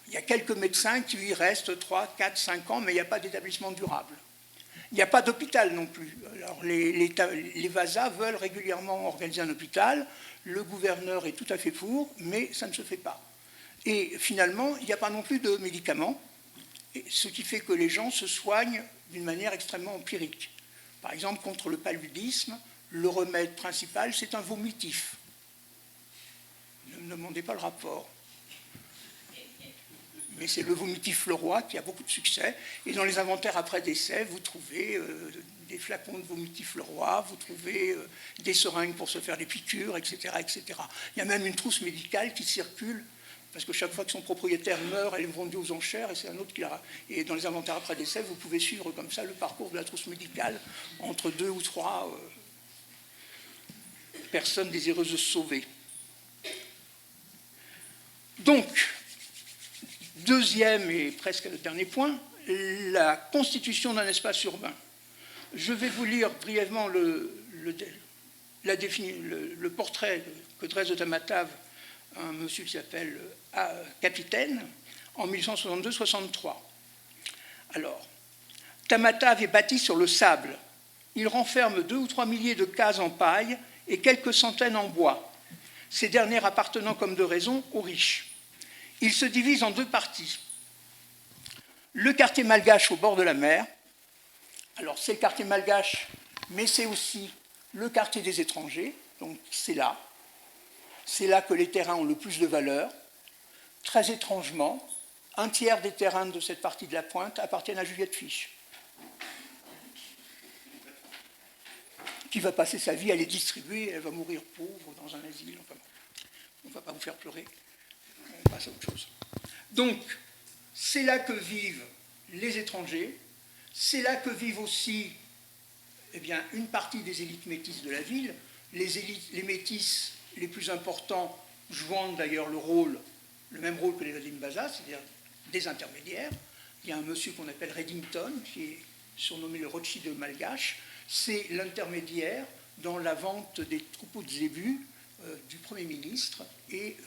Il y a quelques médecins qui y restent 3, 4, 5 ans, mais il n'y a pas d'établissement durable. Il n'y a pas d'hôpital non plus. Alors, les Vasas veulent régulièrement organiser un hôpital. Le gouverneur est tout à fait pour, mais ça ne se fait pas. Et finalement, il n'y a pas non plus de médicaments, ce qui fait que les gens se soignent d'une manière extrêmement empirique. Par exemple, contre le paludisme, le remède principal, c'est un vomitif. Ne me demandez pas le rapport. Mais c'est le vomitif Leroy qui a beaucoup de succès. Et dans les inventaires après décès, vous trouvez des flacons de vomitif Leroy, vous trouvez des seringues pour se faire des piqûres, etc., etc. Il y a même une trousse médicale qui circule, parce que chaque fois que son propriétaire meurt, elle est vendue aux enchères, et c'est un autre qui la... Et dans les inventaires après décès, vous pouvez suivre comme ça le parcours de la trousse médicale entre 2 ou 3 personnes désireuses de se sauver. Donc, deuxième et presque le dernier point, la constitution d'un espace urbain. Je vais vous lire brièvement le portrait que dresse de Tamatave un monsieur qui s'appelle Capitaine en 1862-63. Alors, Tamatave est bâti sur le sable. Il renferme 2 ou 3 milliers de cases en paille et quelques centaines en bois, ces dernières appartenant comme de raison aux riches. Il se divise en 2 parties. Le quartier malgache au bord de la mer. Alors, c'est le quartier malgache, mais c'est aussi le quartier des étrangers. Donc, c'est là. C'est là que les terrains ont le plus de valeur. Très étrangement, un tiers des terrains de cette partie de la pointe appartiennent à Juliette Fiche, qui va passer sa vie à les distribuer. Elle va mourir pauvre dans un asile. Enfin, on ne va pas vous faire pleurer. On passe à autre chose. Donc, c'est là que vivent les étrangers, c'est là que vivent aussi eh bien, une partie des élites métisses de la ville, les métisses les plus importants jouant d'ailleurs le même rôle que les Vadim Bazas, c'est-à-dire des intermédiaires. Il y a un monsieur qu'on appelle Reddington, qui est surnommé le Rothschild malgache, c'est l'intermédiaire dans la vente des troupeaux de zébus du Premier ministre et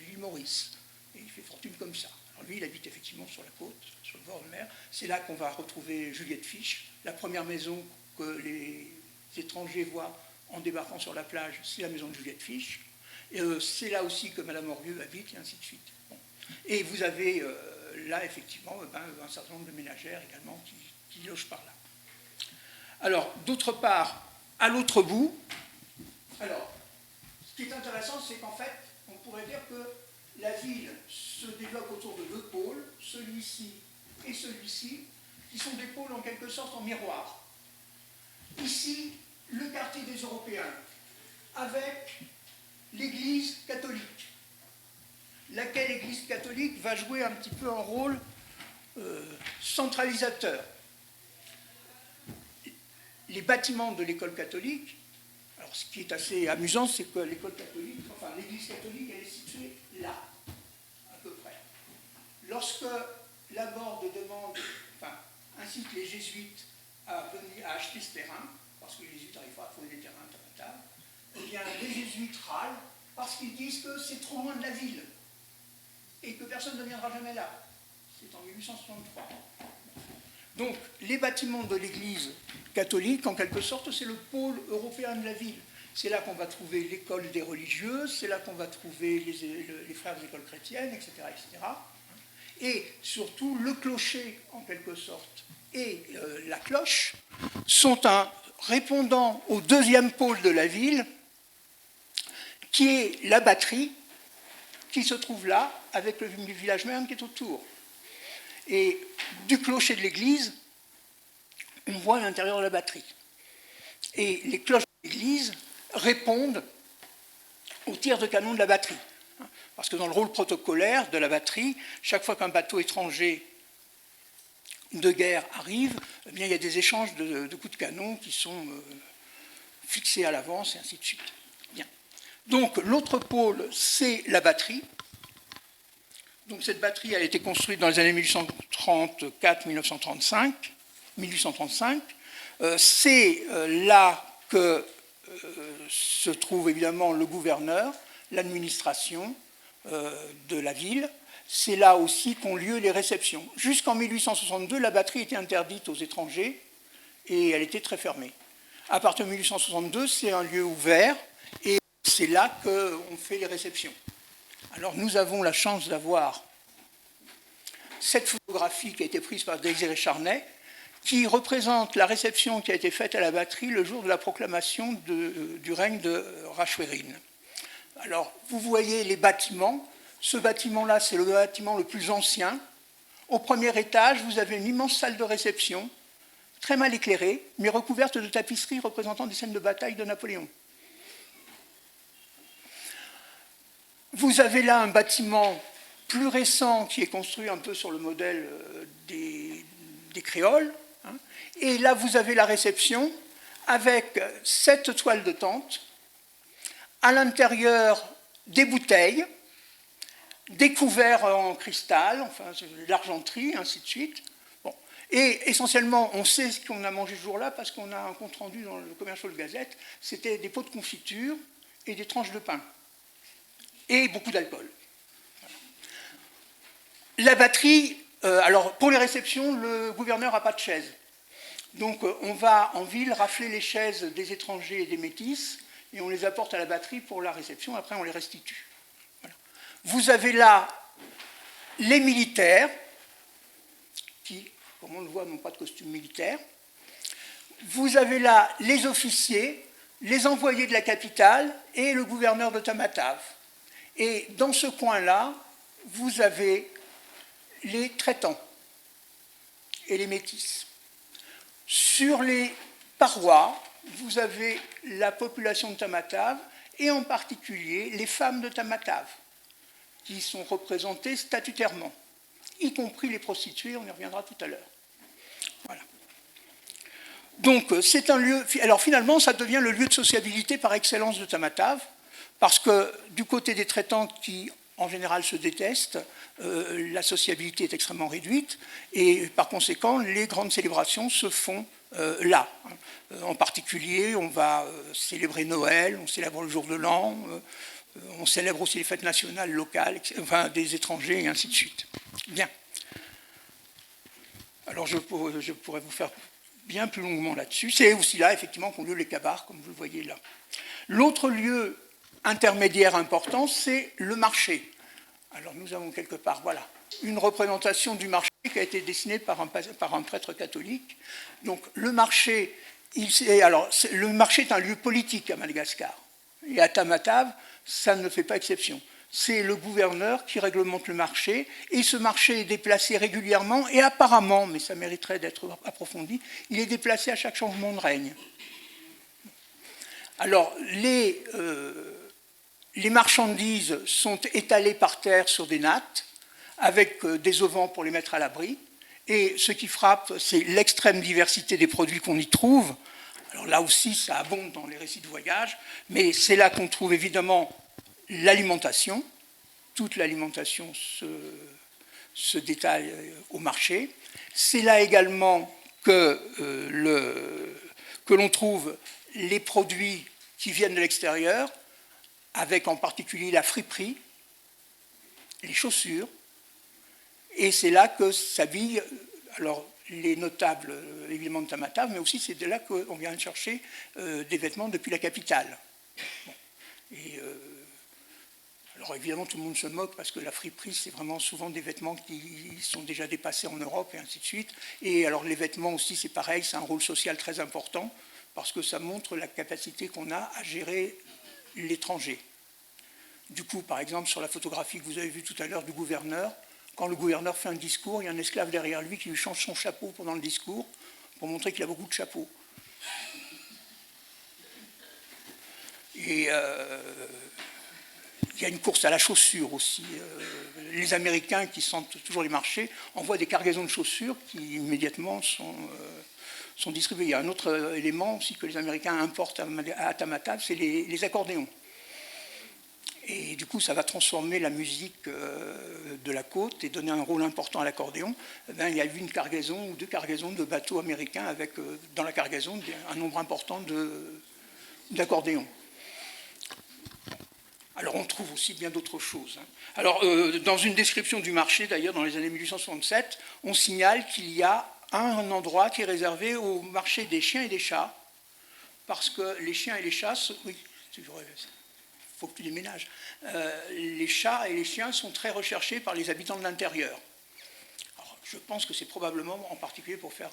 l'île Maurice. Et il fait fortune comme ça. Alors lui, il habite effectivement sur la côte, sur le bord de mer. C'est là qu'on va retrouver Juliette Fiche. La première maison que les étrangers voient en débarquant sur la plage, c'est la maison de Juliette Fiche. C'est là aussi que Madame Orlieu habite, et ainsi de suite. Bon. Et vous avez là, effectivement, un certain nombre de ménagères également qui logent par là. Alors, d'autre part, à l'autre bout, alors, ce qui est intéressant, c'est qu'en fait, on pourrait dire que la ville se développe autour de 2 pôles, celui-ci et celui-ci, qui sont des pôles en quelque sorte en miroir. Ici, le quartier des Européens, avec l'Église catholique, laquelle Église catholique va jouer un petit peu un rôle centralisateur. Les bâtiments de l'école catholique, alors ce qui est assez amusant, c'est que l'école catholique, enfin l'Église catholique, elle est située là, à peu près. Lorsque Laborde incite les jésuites à acheter ce terrain, parce que les jésuites n'arrivent pas à trouver des terrains à Tamatave, eh bien les jésuites râlent parce qu'ils disent que c'est trop loin de la ville et que personne ne viendra jamais là. C'est en 1863. Donc, les bâtiments de l'Église catholique, en quelque sorte, c'est le pôle européen de la ville. C'est là qu'on va trouver l'école des religieuses, c'est là qu'on va trouver les frères des écoles chrétiennes, etc., etc. Et surtout, le clocher, en quelque sorte, et la cloche sont un répondant au deuxième pôle de la ville, qui est la batterie, qui se trouve là, avec le village même qui est autour. Et du clocher de l'église, on voit l'intérieur de la batterie. Et les cloches de l'église répondent au tir de canon de la batterie. Parce que dans le rôle protocolaire de la batterie, chaque fois qu'un bateau étranger de guerre arrive, eh bien, il y a des échanges de coups de canon qui sont fixés à l'avance, et ainsi de suite. Bien. Donc, l'autre pôle, c'est la batterie. Donc, cette batterie a été construite dans les années 1834-1835. C'est là que se trouve évidemment le gouverneur, l'administration de la ville. C'est là aussi qu'ont lieu les réceptions. Jusqu'en 1862, la batterie était interdite aux étrangers et elle était très fermée. À partir de 1862, c'est un lieu ouvert et c'est là qu'on fait les réceptions. Alors nous avons la chance d'avoir cette photographie qui a été prise par Désiré Charnay, qui représente la réception qui a été faite à la batterie le jour de la proclamation du règne de Rachouérine. Alors, vous voyez les bâtiments. Ce bâtiment-là, c'est le bâtiment le plus ancien. Au premier étage, vous avez une immense salle de réception, très mal éclairée, mais recouverte de tapisseries représentant des scènes de bataille de Napoléon. Vous avez là un bâtiment plus récent qui est construit un peu sur le modèle des créoles. Et là, vous avez la réception avec cette toile de tente, à l'intérieur des bouteilles, des couverts en cristal, enfin l'argenterie, ainsi de suite. Bon. Et essentiellement, on sait ce qu'on a mangé ce jour-là parce qu'on a un compte-rendu dans le Commercial Gazette, c'était des pots de confiture et des tranches de pain. Et beaucoup d'alcool. Voilà. La batterie, alors pour les réceptions, le gouverneur n'a pas de chaise. Donc on va en ville rafler les chaises des étrangers et des métis et on les apporte à la batterie pour la réception, après on les restitue. Voilà. Vous avez là les militaires, qui, comme on le voit, n'ont pas de costume militaire. Vous avez là les officiers, les envoyés de la capitale et le gouverneur de Tamatave. Et dans ce coin-là, vous avez les traitants et les métis. Sur les parois, vous avez la population de Tamatave et en particulier les femmes de Tamatave qui sont représentées statutairement, y compris les prostituées, on y reviendra tout à l'heure. Voilà. Donc c'est un lieu, alors finalement ça devient le lieu de sociabilité par excellence de Tamatave, parce que du côté des traitants qui en général se détestent, la sociabilité est extrêmement réduite et par conséquent les grandes célébrations se font là. En particulier, on va célébrer Noël, on célèbre le jour de l'an, on célèbre aussi les fêtes nationales locales, enfin des étrangers et ainsi de suite. Bien. Alors je pourrais vous faire bien plus longuement là-dessus. C'est aussi là, effectivement, qu'ont lieu les cabars, comme vous le voyez là. L'autre lieu intermédiaire important, c'est le marché. Alors nous avons quelque part, voilà, une représentation du marché qui a été dessinée par un prêtre catholique. Donc le marché, le marché est un lieu politique à Madagascar. Et à Tamatave, ça ne fait pas exception. C'est le gouverneur qui réglemente le marché, et ce marché est déplacé régulièrement, et apparemment, mais ça mériterait d'être approfondi, il est déplacé à chaque changement de règne. Alors, les marchandises sont étalées par terre sur des nattes, avec des auvents pour les mettre à l'abri, et ce qui frappe, c'est l'extrême diversité des produits qu'on y trouve. Alors là aussi, ça abonde dans les récits de voyage, mais c'est là qu'on trouve évidemment l'alimentation. Toute l'alimentation se détaille au marché. C'est là également que l'on trouve les produits qui viennent de l'extérieur, avec en particulier la friperie, les chaussures, et c'est là que s'habillent alors les notables évidemment de Tamatave, mais aussi c'est de là qu'on vient chercher des vêtements depuis la capitale. Bon. Et Alors évidemment, tout le monde se moque parce que la friperie, c'est vraiment souvent des vêtements qui sont déjà dépassés en Europe et ainsi de suite. Et alors les vêtements aussi, c'est pareil, c'est un rôle social très important parce que ça montre la capacité qu'on a à gérer l'étranger. Du coup, par exemple, sur la photographie que vous avez vue tout à l'heure du gouverneur, quand le gouverneur fait un discours, il y a un esclave derrière lui qui lui change son chapeau pendant le discours pour montrer qu'il a beaucoup de chapeaux. Et il y a une course à la chaussure aussi. Les Américains qui sentent toujours les marchés envoient des cargaisons de chaussures qui immédiatement sont distribuées. Il y a un autre élément aussi que les Américains importent à Tamatave, c'est les accordéons. Et du coup, ça va transformer la musique de la côte et donner un rôle important à l'accordéon. Il y a eu une cargaison ou deux cargaisons de bateaux américains avec dans la cargaison un nombre important d'accordéons. Alors on trouve aussi bien d'autres choses. Alors dans une description du marché, d'ailleurs dans les années 1867, on signale qu'il y a un endroit qui est réservé au marché des chiens et des chats, parce que les chiens et les chats, oui, il faut que tu déménages, les chats et les chiens sont très recherchés par les habitants de l'intérieur. Alors, je pense que c'est probablement en particulier pour faire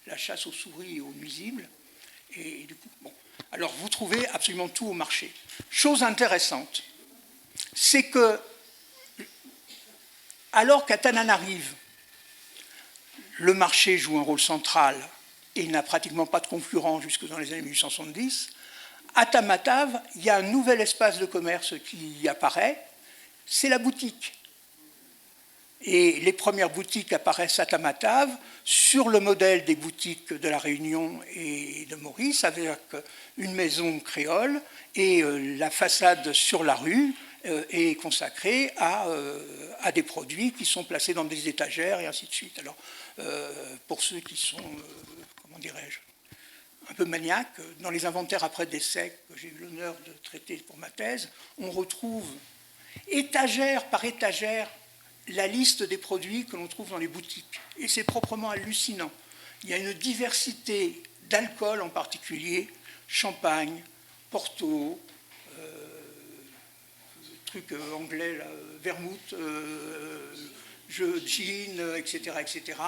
la chasse aux souris et aux nuisibles, et du coup, bon. Alors, vous trouvez absolument tout au marché. Chose intéressante, c'est que, alors qu'à Tananarive, le marché joue un rôle central et il n'a pratiquement pas de concurrents jusque dans les années 1870, à Tamatave, il y a un nouvel espace de commerce qui apparaît, c'est la boutique. Et les premières boutiques apparaissent à Tamatave sur le modèle des boutiques de La Réunion et de Maurice, avec une maison créole et la façade sur la rue est consacrée à des produits qui sont placés dans des étagères et ainsi de suite. Alors, pour ceux qui sont, comment dirais-je, un peu maniaques, dans les inventaires après décès que j'ai eu l'honneur de traiter pour ma thèse, on retrouve étagère par étagère la liste des produits que l'on trouve dans les boutiques. Et c'est proprement hallucinant. Il y a une diversité d'alcool en particulier, champagne, porto, trucs anglais, là, vermouth, gin, etc., etc.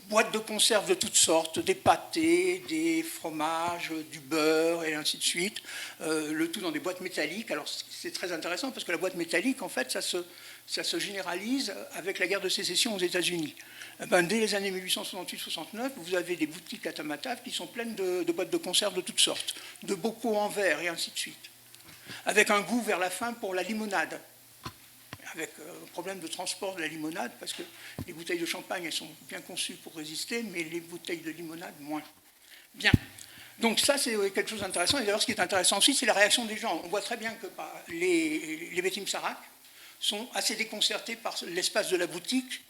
Boîtes de conserve de toutes sortes, des pâtés, des fromages, du beurre et ainsi de suite. Le tout dans des boîtes métalliques. Alors c'est très intéressant parce que la boîte métallique, en fait, ça se généralise avec la guerre de sécession aux États-Unis. Dès les années 1868-69, vous avez des boutiques à Tamatave qui sont pleines de boîtes de conserve de toutes sortes, de bocaux en verre et ainsi de suite. Avec un goût vers la fin pour la limonade. Avec un problème de transport de la limonade, parce que les bouteilles de champagne, elles sont bien conçues pour résister, mais les bouteilles de limonade, moins. Bien. Donc ça, c'est quelque chose d'intéressant. Et d'ailleurs, ce qui est intéressant aussi, c'est la réaction des gens. On voit très bien que les Betim Sarak sont assez déconcertés par l'espace de la boutique,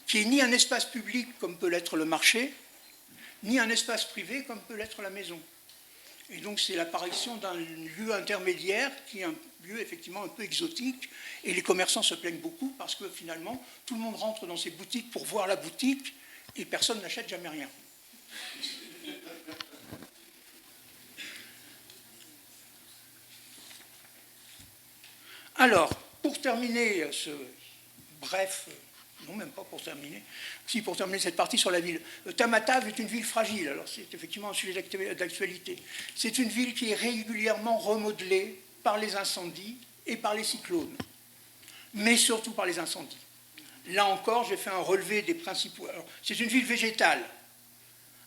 qui est ni un espace public, comme peut l'être le marché, ni un espace privé, comme peut l'être la maison. Et donc c'est l'apparition d'un lieu intermédiaire qui est un lieu effectivement un peu exotique et les commerçants se plaignent beaucoup parce que finalement tout le monde rentre dans ces boutiques pour voir la boutique et personne n'achète jamais rien. Alors, pour terminer ce bref... Non, même pas pour terminer. Si, pour terminer cette partie sur la ville. Tamatave est une ville fragile, alors c'est effectivement un sujet d'actualité. C'est une ville qui est régulièrement remodelée par les incendies et par les cyclones, mais surtout par les incendies. Là encore, j'ai fait un relevé des principaux... C'est une ville végétale.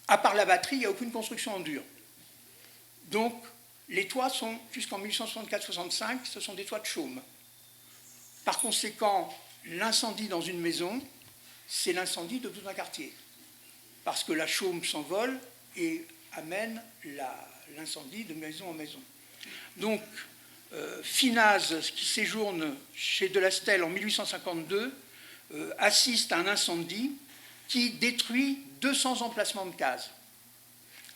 À part la batterie, il n'y a aucune construction en dur. Donc, les toits sont, jusqu'en 1864-65, ce sont des toits de chaume. Par conséquent, l'incendie dans une maison, c'est l'incendie de tout un quartier. Parce que la chaume s'envole et amène l'incendie de maison en maison. Donc, Finaz, qui séjourne chez Delastel en 1852, assiste à un incendie qui détruit 200 emplacements de cases.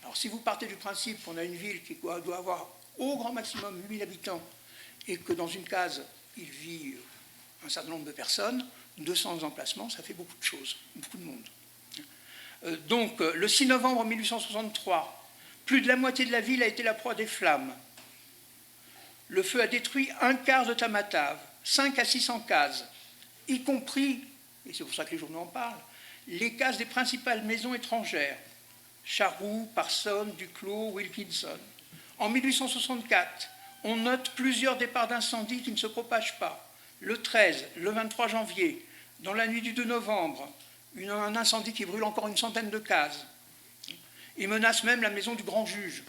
Alors, si vous partez du principe qu'on a une ville qui doit avoir au grand maximum 8000 habitants et que dans une case, il vit un certain nombre de personnes, 200 emplacements, ça fait beaucoup de choses, beaucoup de monde. Donc, le 6 novembre 1863, plus de la moitié de la ville a été la proie des flammes. Le feu a détruit un quart de Tamatave, 5 à 600 cases, y compris, et c'est pour ça que les journaux en parlent, les cases des principales maisons étrangères, Charroux, Parson, Duclos, Wilkinson. En 1864, on note plusieurs départs d'incendie qui ne se propagent pas. Le 13, le 23 janvier, dans la nuit du 2 novembre, un incendie qui brûle encore une centaine de cases. Il menace même la maison du grand juge.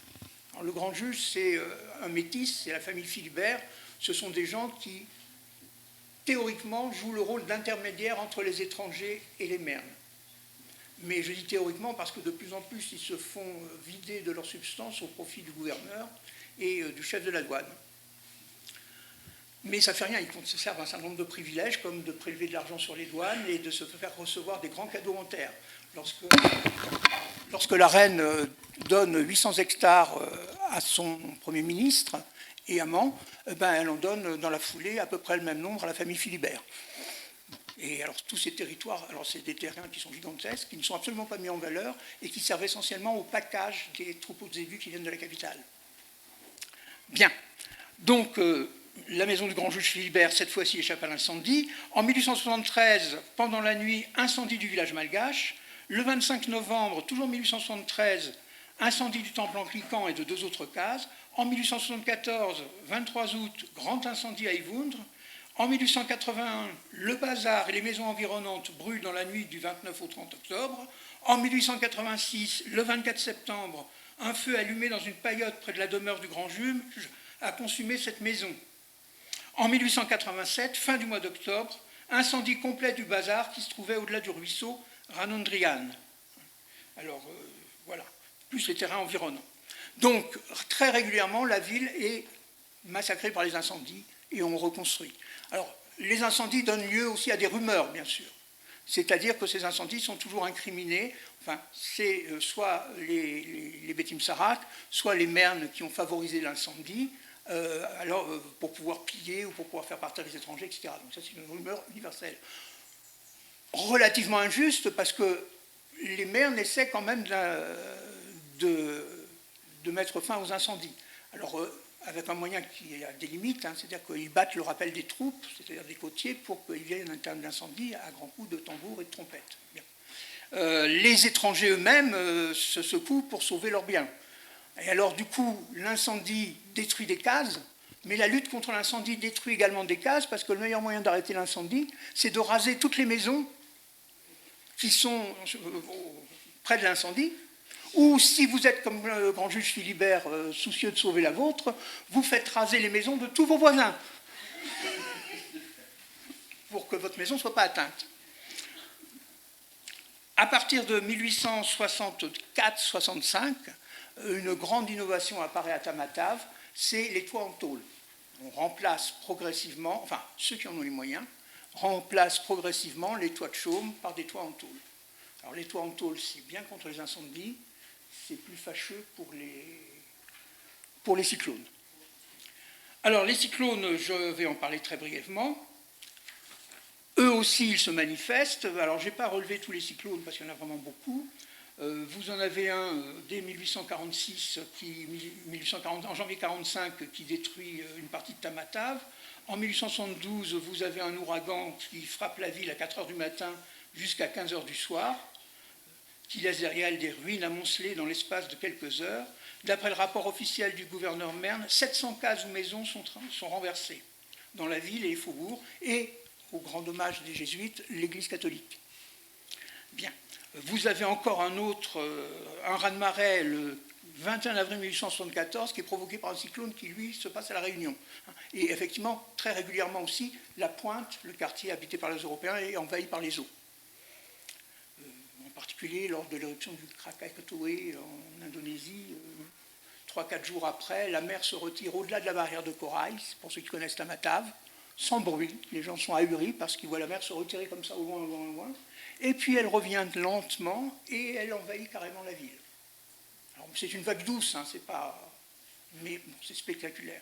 Alors, le grand juge, c'est un métis, c'est la famille Philibert. Ce sont des gens qui, théoriquement, jouent le rôle d'intermédiaire entre les étrangers et les mernes. Mais je dis théoriquement parce que de plus en plus, ils se font vider de leur substance au profit du gouverneur et du chef de la douane. Mais ça ne fait rien, ils conservent un certain nombre de privilèges, comme de prélever de l'argent sur les douanes et de se faire recevoir des grands cadeaux en terre. Lorsque la reine donne 800 hectares à son Premier ministre et amant, elle en donne dans la foulée à peu près le même nombre à la famille Philibert. Et alors tous ces territoires, alors c'est des terrains qui sont gigantesques, qui ne sont absolument pas mis en valeur et qui servent essentiellement au package des troupeaux de zébus qui viennent de la capitale. Bien, donc la maison du grand juge Philibert, cette fois-ci, échappe à l'incendie. En 1873, pendant la nuit, incendie du village malgache. Le 25 novembre, toujours 1873, incendie du temple anglican et de 2 autres cases. En 1874, 23 août, grand incendie à Yvoundre. En 1881, le bazar et les maisons environnantes brûlent dans la nuit du 29 au 30 octobre. En 1886, le 24 septembre, un feu allumé dans une paillote près de la demeure du grand juge a consumé cette maison. En 1887, fin du mois d'octobre, incendie complet du bazar qui se trouvait au-delà du ruisseau Ranondrian. Alors, voilà, plus les terrains environnants. Donc, très régulièrement, la ville est massacrée par les incendies et on reconstruit. Alors, les incendies donnent lieu aussi à des rumeurs, bien sûr. C'est-à-dire que ces incendies sont toujours incriminés. Enfin, c'est soit les Betim Sarak, soit les mernes qui ont favorisé l'incendie, pour pouvoir piller ou pour pouvoir faire partir les étrangers, etc. Donc ça, c'est une rumeur universelle. Relativement injuste, parce que les mernes essaient quand même de mettre fin aux incendies. Alors, avec un moyen qui a des limites, c'est-à-dire qu'ils battent le rappel des troupes, c'est-à-dire des côtiers, pour qu'ils viennent en termes d'incendie à grands coups de tambour et de trompette. Les étrangers eux-mêmes se secouent pour sauver leurs biens. Et alors, du coup, l'incendie détruit des cases, mais la lutte contre l'incendie détruit également des cases, parce que le meilleur moyen d'arrêter l'incendie, c'est de raser toutes les maisons qui sont près de l'incendie, ou si vous êtes comme le grand juge Philibert, soucieux de sauver la vôtre, vous faites raser les maisons de tous vos voisins, pour que votre maison ne soit pas atteinte. À partir de 1864-65, une grande innovation apparaît à Tamatave, c'est les toits en tôle. On remplace progressivement, enfin ceux qui en ont les moyens, remplacent progressivement les toits de chaume par des toits en tôle. Alors les toits en tôle, c'est bien contre les incendies, c'est plus fâcheux pour les cyclones. Alors les cyclones, je vais en parler très brièvement. Eux aussi, ils se manifestent. Alors je n'ai pas relevé tous les cyclones parce qu'il y en a vraiment beaucoup. Vous en avez un dès 1846, en janvier 1945, qui détruit une partie de Tamatave. En 1872, vous avez un ouragan qui frappe la ville à 4 h du matin jusqu'à 15 h du soir, qui laisse derrière elle des ruines amoncelées dans l'espace de quelques heures. D'après le rapport officiel du gouverneur Merne, 700 cases ou maisons sont renversées dans la ville et les faubourgs, et, au grand dommage des jésuites, l'église catholique. Bien. Vous avez encore un raz-de-marée le 21 avril 1874 qui est provoqué par un cyclone qui, lui, se passe à La Réunion. Et effectivement, très régulièrement aussi, La Pointe, le quartier habité par les Européens, est envahi par les eaux. En particulier lors de l'éruption du Krakatoa en Indonésie, 3-4 jours après, la mer se retire au-delà de la barrière de corail, pour ceux qui connaissent Tamatave, sans bruit. Les gens sont ahuris parce qu'ils voient la mer se retirer comme ça au loin, au loin, au loin. Et puis elle revient lentement et elle envahit carrément la ville. Alors c'est une vague douce, c'est pas... mais bon, c'est spectaculaire.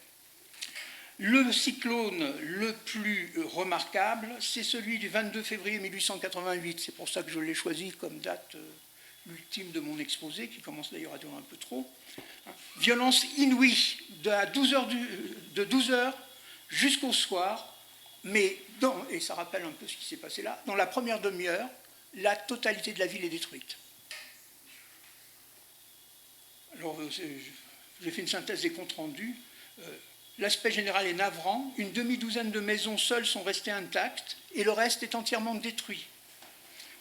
Le cyclone le plus remarquable, c'est celui du 22 février 1888. C'est pour ça que je l'ai choisi comme date ultime de mon exposé, qui commence d'ailleurs à durer un peu trop. Violence inouïe de 12 h jusqu'au soir. Mais, et ça rappelle un peu ce qui s'est passé là, dans la première demi-heure, la totalité de la ville est détruite. Alors, j'ai fait une synthèse des comptes rendus. L'aspect général est navrant. Une demi-douzaine de maisons seules sont restées intactes et le reste est entièrement détruit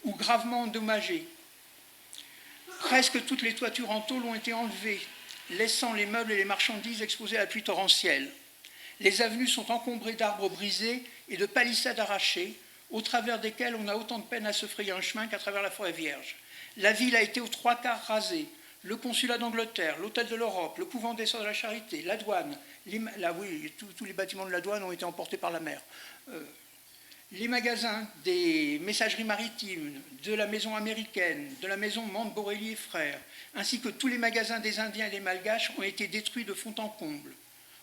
ou gravement endommagé. Presque toutes les toitures en tôle ont été enlevées, laissant les meubles et les marchandises exposés à la pluie torrentielle. Les avenues sont encombrées d'arbres brisés et de palissades arrachées, au travers desquelles on a autant de peine à se frayer un chemin qu'à travers la forêt vierge. La ville a été aux 3/4 rasée. Le consulat d'Angleterre, l'hôtel de l'Europe, le couvent des Sœurs de la Charité, la douane, tous les bâtiments de la douane ont été emportés par la mer. Les magasins des messageries maritimes, de la maison américaine, de la maison Mante, Borelli et Frères, ainsi que tous les magasins des Indiens et des Malgaches ont été détruits de fond en comble.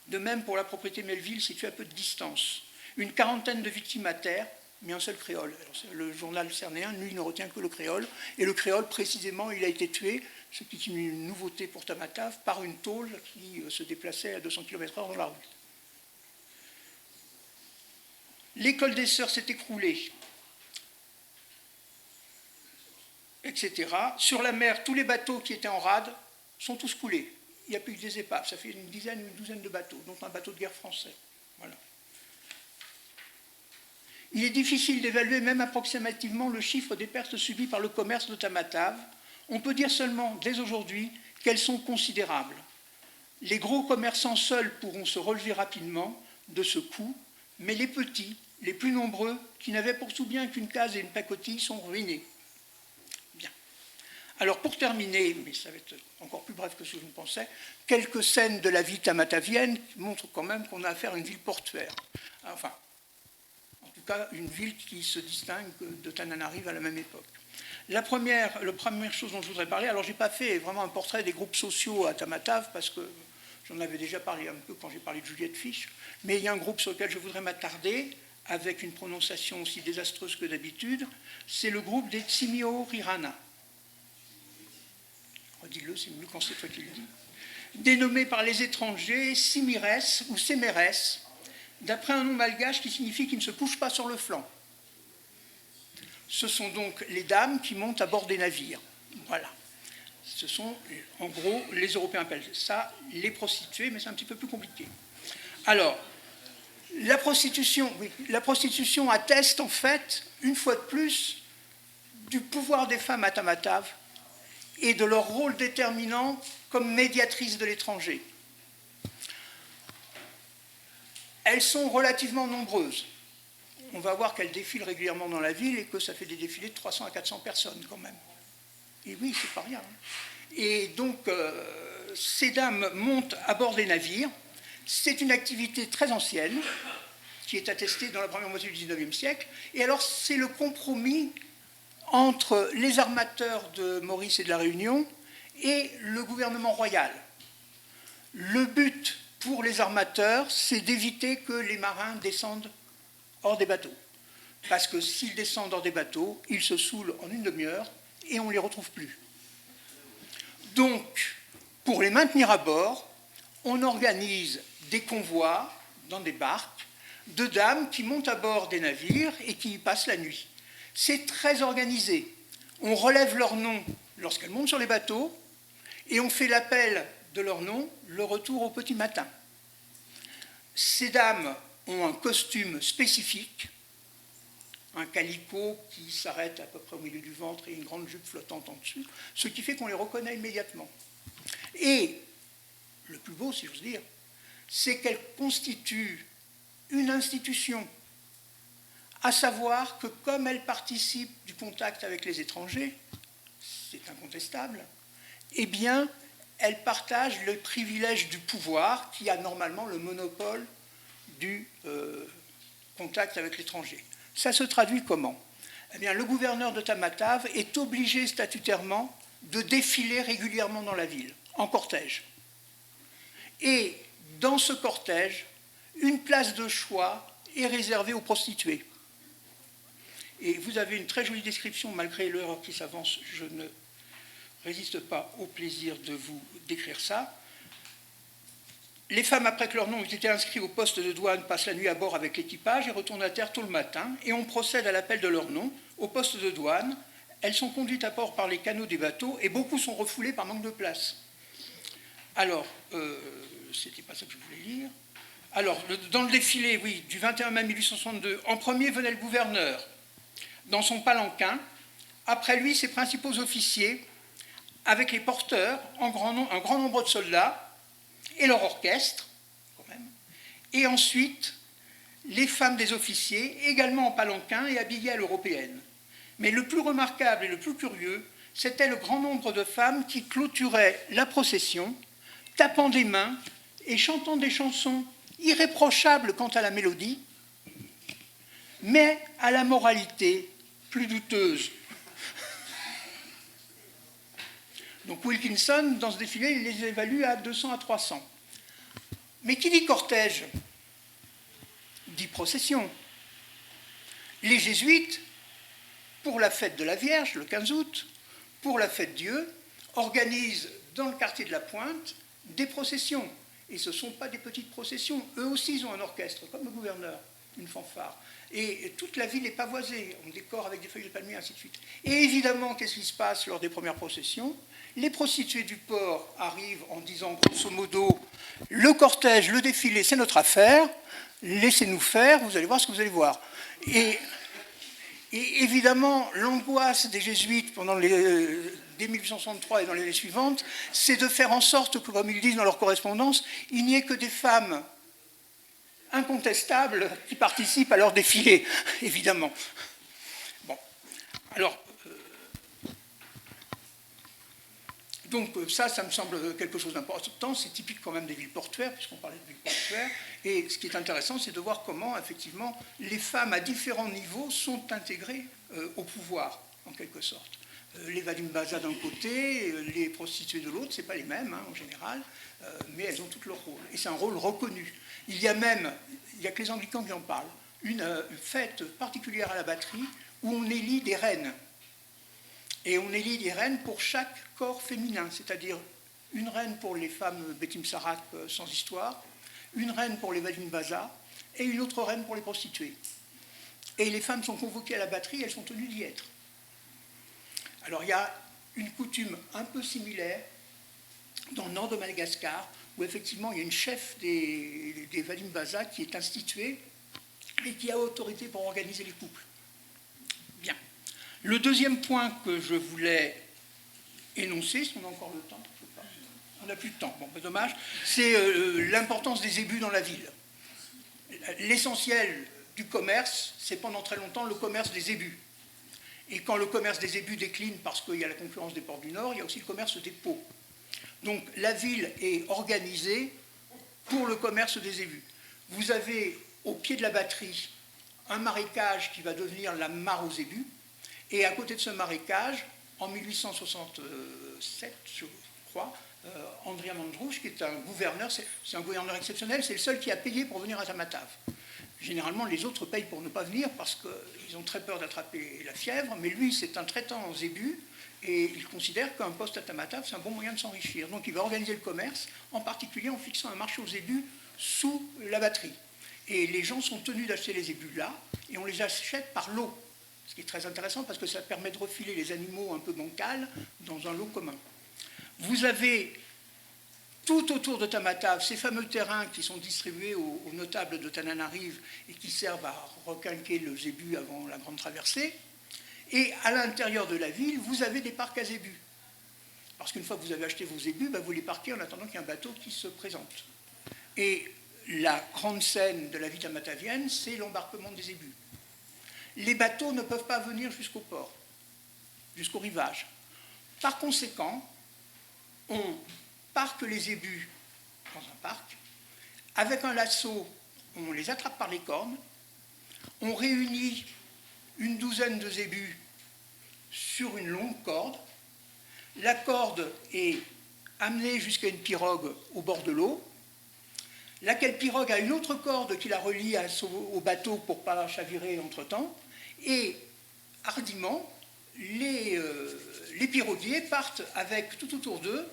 De même pour la propriété Melville, située à peu de distance. Une quarantaine de victimes à terre, mais un seul créole. Alors, le journal cernéen, lui, ne retient que le créole. Et le créole, précisément, il a été tué, ce qui est une nouveauté pour Tamatave, par une tôle qui se déplaçait à 200 km/h dans la rue. L'école des sœurs s'est écroulée, etc. Sur la mer, tous les bateaux qui étaient en rade sont tous coulés. Il n'y a plus que des épaves. Ça fait une dizaine ou une douzaine de bateaux, dont un bateau de guerre français. Voilà. Il est difficile d'évaluer même approximativement le chiffre des pertes subies par le commerce de Tamatave. On peut dire seulement, dès aujourd'hui, qu'elles sont considérables. Les gros commerçants seuls pourront se relever rapidement de ce coup, mais les petits, les plus nombreux, qui n'avaient pour tout bien qu'une case et une pacotille, sont ruinés. Bien. Alors pour terminer, mais ça va être encore plus bref que ce que je ne pensais, quelques scènes de la vie tamatavienne montrent quand même qu'on a affaire à une ville portuaire. Enfin, en tout cas, une ville qui se distingue de Tananarive à la même époque. La première chose dont je voudrais parler, alors je n'ai pas fait vraiment un portrait des groupes sociaux à Tamatave, parce que j'en avais déjà parlé un peu quand j'ai parlé de Juliette Fiche, mais il y a un groupe sur lequel je voudrais m'attarder, avec une prononciation aussi désastreuse que d'habitude, c'est le groupe des Tsimio-Rirana. Redis-le, c'est mieux quand c'est toi qui le dis. Dénommé par les étrangers Simires ou Semeres, d'après un nom malgache qui signifie qu'il ne se couche pas sur le flanc. Ce sont donc les dames qui montent à bord des navires. Voilà. Ce sont, en gros, les Européens appellent ça les prostituées, mais c'est un petit peu plus compliqué. Alors, la prostitution atteste en fait, une fois de plus, du pouvoir des femmes à Tamatave et de leur rôle déterminant comme médiatrices de l'étranger. Elles sont relativement nombreuses. On va voir qu'elles défilent régulièrement dans la ville et que ça fait des défilés de 300 à 400 personnes quand même. Et oui, c'est pas rien. Et donc, ces dames montent à bord des navires. C'est une activité très ancienne, qui est attestée dans la première moitié du XIXe siècle. Et alors, c'est le compromis entre les armateurs de Maurice et de la Réunion et le gouvernement royal. Le but pour les armateurs, c'est d'éviter que les marins descendent hors des bateaux. Parce que s'ils descendent hors des bateaux, ils se saoulent en une demi-heure et on ne les retrouve plus. Donc, pour les maintenir à bord, on organise des convois dans des barques de dames qui montent à bord des navires et qui y passent la nuit. C'est très organisé. On relève leur nom lorsqu'elles montent sur les bateaux et on fait l'appel de leur nom le retour au petit matin. Ces dames ont un costume spécifique, un calicot qui s'arrête à peu près au milieu du ventre et une grande jupe flottante en dessus, ce qui fait qu'on les reconnaît immédiatement. Et le plus beau, si j'ose dire, c'est qu'elles constituent une institution, à savoir que comme elles participent du contact avec les étrangers, c'est incontestable, eh bien, elles partagent le privilège du pouvoir qui a normalement le monopole du contact avec l'étranger. Ça se traduit comment? Eh bien, le gouverneur de Tamatave est obligé statutairement de défiler régulièrement dans la ville, en cortège. Et dans ce cortège, une place de choix est réservée aux prostituées. Et vous avez une très jolie description, malgré l'heure qui s'avance, je ne résiste pas au plaisir de vous décrire ça. Les femmes, après que leur nom ait été inscrit au poste de douane, passent la nuit à bord avec l'équipage et retournent à terre tôt le matin, et on procède à l'appel de leur nom au poste de douane. Elles sont conduites à port par les canots des bateaux, et beaucoup sont refoulées par manque de place. Alors, c'était pas ça que je voulais lire. Alors, dans le défilé, oui, du 21 mai 1862, en premier venait le gouverneur, dans son palanquin. Après lui, ses principaux officiers, avec les porteurs, un grand nombre de soldats, et leur orchestre, quand même. Et ensuite, les femmes des officiers, également en palanquin et habillées à l'européenne. Mais le plus remarquable et le plus curieux, c'était le grand nombre de femmes qui clôturaient la procession, tapant des mains et chantant des chansons irréprochables quant à la mélodie, mais à la moralité plus douteuse. Donc Wilkinson, dans ce défilé, il les évalue à 200 à 300. Mais qui dit cortège dit procession. Les jésuites, pour la fête de la Vierge, le 15 août, pour la fête Dieu, organisent dans le quartier de la Pointe des processions. Et ce ne sont pas des petites processions. Eux aussi, ils ont un orchestre, comme le gouverneur, une fanfare. Et toute la ville est pavoisée, on décore avec des feuilles de palmier, ainsi de suite. Et évidemment, qu'est-ce qui se passe lors des premières processions? Les prostituées du port arrivent en disant, grosso modo, le cortège, le défilé, c'est notre affaire, laissez-nous faire, vous allez voir ce que vous allez voir. Et évidemment, l'angoisse des jésuites dès 1863 et dans les années suivantes, c'est de faire en sorte que, comme ils disent dans leur correspondance, il n'y ait que des femmes incontestables qui participent à leur défilé, évidemment. Bon, alors, donc ça me semble quelque chose d'important, c'est typique quand même des villes portuaires, puisqu'on parlait de villes portuaires, et ce qui est intéressant, c'est de voir comment, effectivement, les femmes à différents niveaux sont intégrées au pouvoir, en quelque sorte. Les Vadim-Baza d'un côté, les prostituées de l'autre, ce n'est pas les mêmes, hein, en général, mais elles ont toutes leur rôle, et c'est un rôle reconnu. Il y a que les anglicans qui en parlent, une fête particulière à la batterie, où on élit des reines. Et on élit des reines pour chaque corps féminin, c'est-à-dire une reine pour les femmes Betim Sarak sans histoire, une reine pour les Vadim-Baza et une autre reine pour les prostituées. Et les femmes sont convoquées à la batterie, elles sont tenues d'y être. Alors il y a une coutume un peu similaire dans le nord de Madagascar, où effectivement il y a une chef des Vadim-Baza qui est instituée et qui a autorité pour organiser les couples. Bien. Le deuxième point que je voulais énoncer, si on a encore le temps, je sais pas. On n'a plus de temps, bon, dommage, c'est l'importance des ébus dans la ville. L'essentiel du commerce, c'est pendant très longtemps le commerce des ébus. Et quand le commerce des ébus décline parce qu'il y a la concurrence des ports du Nord, il y a aussi le commerce des peaux. Donc la ville est organisée pour le commerce des ébus. Vous avez au pied de la batterie un marécage qui va devenir la mare aux ébus, et à côté de ce marécage, en 1867, je crois, André Mandrouche, qui est un gouverneur, c'est un gouverneur exceptionnel, c'est le seul qui a payé pour venir à Tamatave. Généralement, les autres payent pour ne pas venir parce qu'ils ont très peur d'attraper la fièvre, mais lui, c'est un traitant en zébus, et il considère qu'un poste à Tamatave, c'est un bon moyen de s'enrichir. Donc il va organiser le commerce, en particulier en fixant un marché aux ébus sous la batterie. Et les gens sont tenus d'acheter les ébus là, et on les achète par lot. Ce qui est très intéressant parce que ça permet de refiler les animaux un peu bancals dans un lot commun. Vous avez tout autour de Tamatave ces fameux terrains qui sont distribués aux notables de Tananarive et qui servent à requinquer le zébu avant la grande traversée. Et à l'intérieur de la ville, vous avez des parcs à zébus. Parce qu'une fois que vous avez acheté vos zébus, vous les parquez en attendant qu'il y ait un bateau qui se présente. Et la grande scène de la vie tamatavienne, c'est l'embarquement des zébus. Les bateaux ne peuvent pas venir jusqu'au port, jusqu'au rivage. Par conséquent, on parque les zébus dans un parc, avec un lasso, on les attrape par les cornes, on réunit une douzaine de zébus sur une longue corde, la corde est amenée jusqu'à une pirogue au bord de l'eau, laquelle pirogue a une autre corde qui la relie au bateau pour ne pas chavirer entre-temps, et hardiment, les piroguiers partent avec tout autour d'eux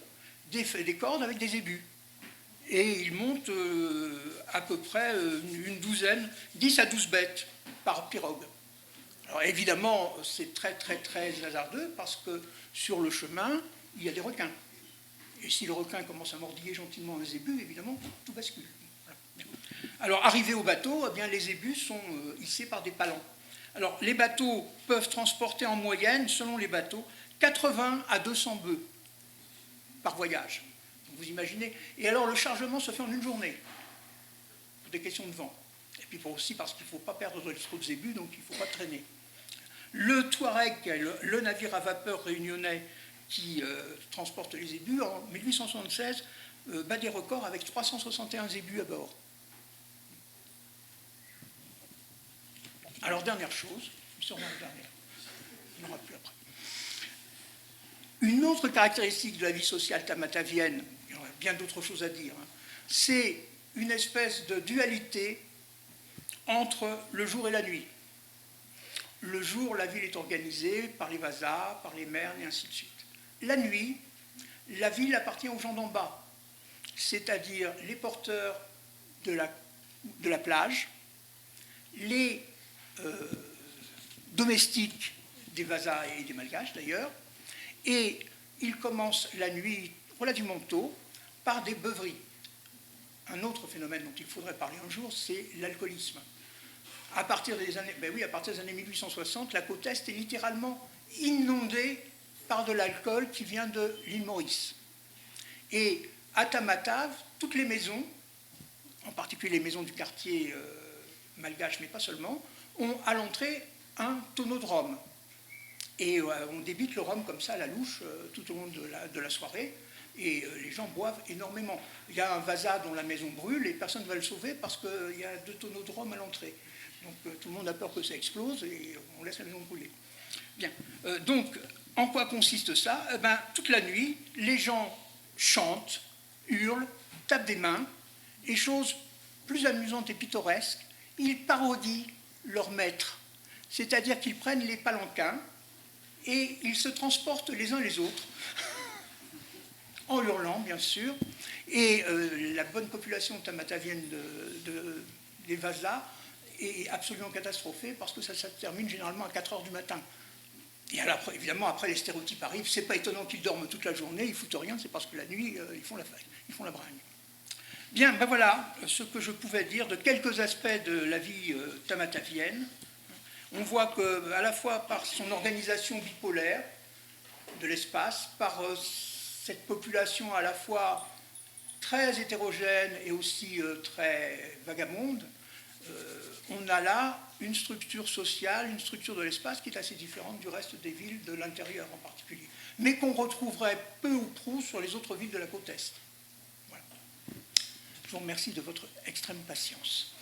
des cordes avec des ébus. et il monte à peu près une douzaine, 10 à 12 bêtes par pirogue. Alors évidemment, c'est très très très hasardeux parce que sur le chemin, il y a des requins. Et si le requin commence à mordiller gentiment un zébu, évidemment, tout bascule. Voilà. Alors arrivé au bateau, eh bien, les zébus sont hissés par des palans. Alors les bateaux peuvent transporter en moyenne, selon les bateaux, 80 à 200 bœufs par voyage. Vous imaginez. Et alors le chargement se fait en une journée, pour des questions de vent. Et puis aussi parce qu'il ne faut pas perdre trop de zébus, donc il ne faut pas traîner. Le Touareg, le navire à vapeur réunionnais qui transporte les zébus, en 1876, bat des records avec 361 zébus à bord. Alors, dernière chose, sûrement la dernière, il n'y en aura plus après. Une autre caractéristique de la vie sociale tamatavienne, il y aurait bien d'autres choses à dire, hein, c'est une espèce de dualité entre le jour et la nuit. Le jour, la ville est organisée par les vasas, par les mernes et ainsi de suite. La nuit, la ville appartient aux gens d'en bas, c'est-à-dire les porteurs de la plage, les domestiques des vasas et des malgaches d'ailleurs, et ils commencent la nuit relativement tôt par des beuveries. Un autre phénomène dont il faudrait parler un jour, c'est l'alcoolisme. À partir des années 1860, la côte Est est littéralement inondée par de l'alcool qui vient de l'île Maurice. Et à Tamatave, toutes les maisons, en particulier les maisons du quartier malgache, mais pas seulement, ont à l'entrée un tonneau de rhum. Et on débite le rhum comme ça à la louche tout au long de la soirée. Et les gens boivent énormément. Il y a un vasa dont la maison brûle et personne ne va le sauver parce qu'il y a 2 tonneaux de rhum à l'entrée. Donc tout le monde a peur que ça explose et on laisse la maison brûler. Bien. Donc, en quoi consiste ça ? Toute la nuit, les gens chantent, hurlent, tapent des mains, et chose plus amusante et pittoresque, ils parodient leur maître. C'est-à-dire qu'ils prennent les palanquins et ils se transportent les uns les autres, en hurlant, bien sûr. Et la bonne population tamatavienne des vasas est absolument catastrophée parce que ça termine généralement à 4 heures du matin. Et alors, évidemment, après, les stéréotypes arrivent. C'est pas étonnant qu'ils dorment toute la journée, ils foutent rien, c'est parce que la nuit, ils font la fête, ils font la bringue. Bien, voilà ce que je pouvais dire de quelques aspects de la vie tamatavienne. On voit qu'à la fois par son organisation bipolaire de l'espace, par cette population à la fois très hétérogène et aussi très vagabonde, on a là une structure sociale, une structure de l'espace qui est assez différente du reste des villes de l'intérieur en particulier, mais qu'on retrouverait peu ou prou sur les autres villes de la côte Est. Voilà. Je vous remercie de votre extrême patience.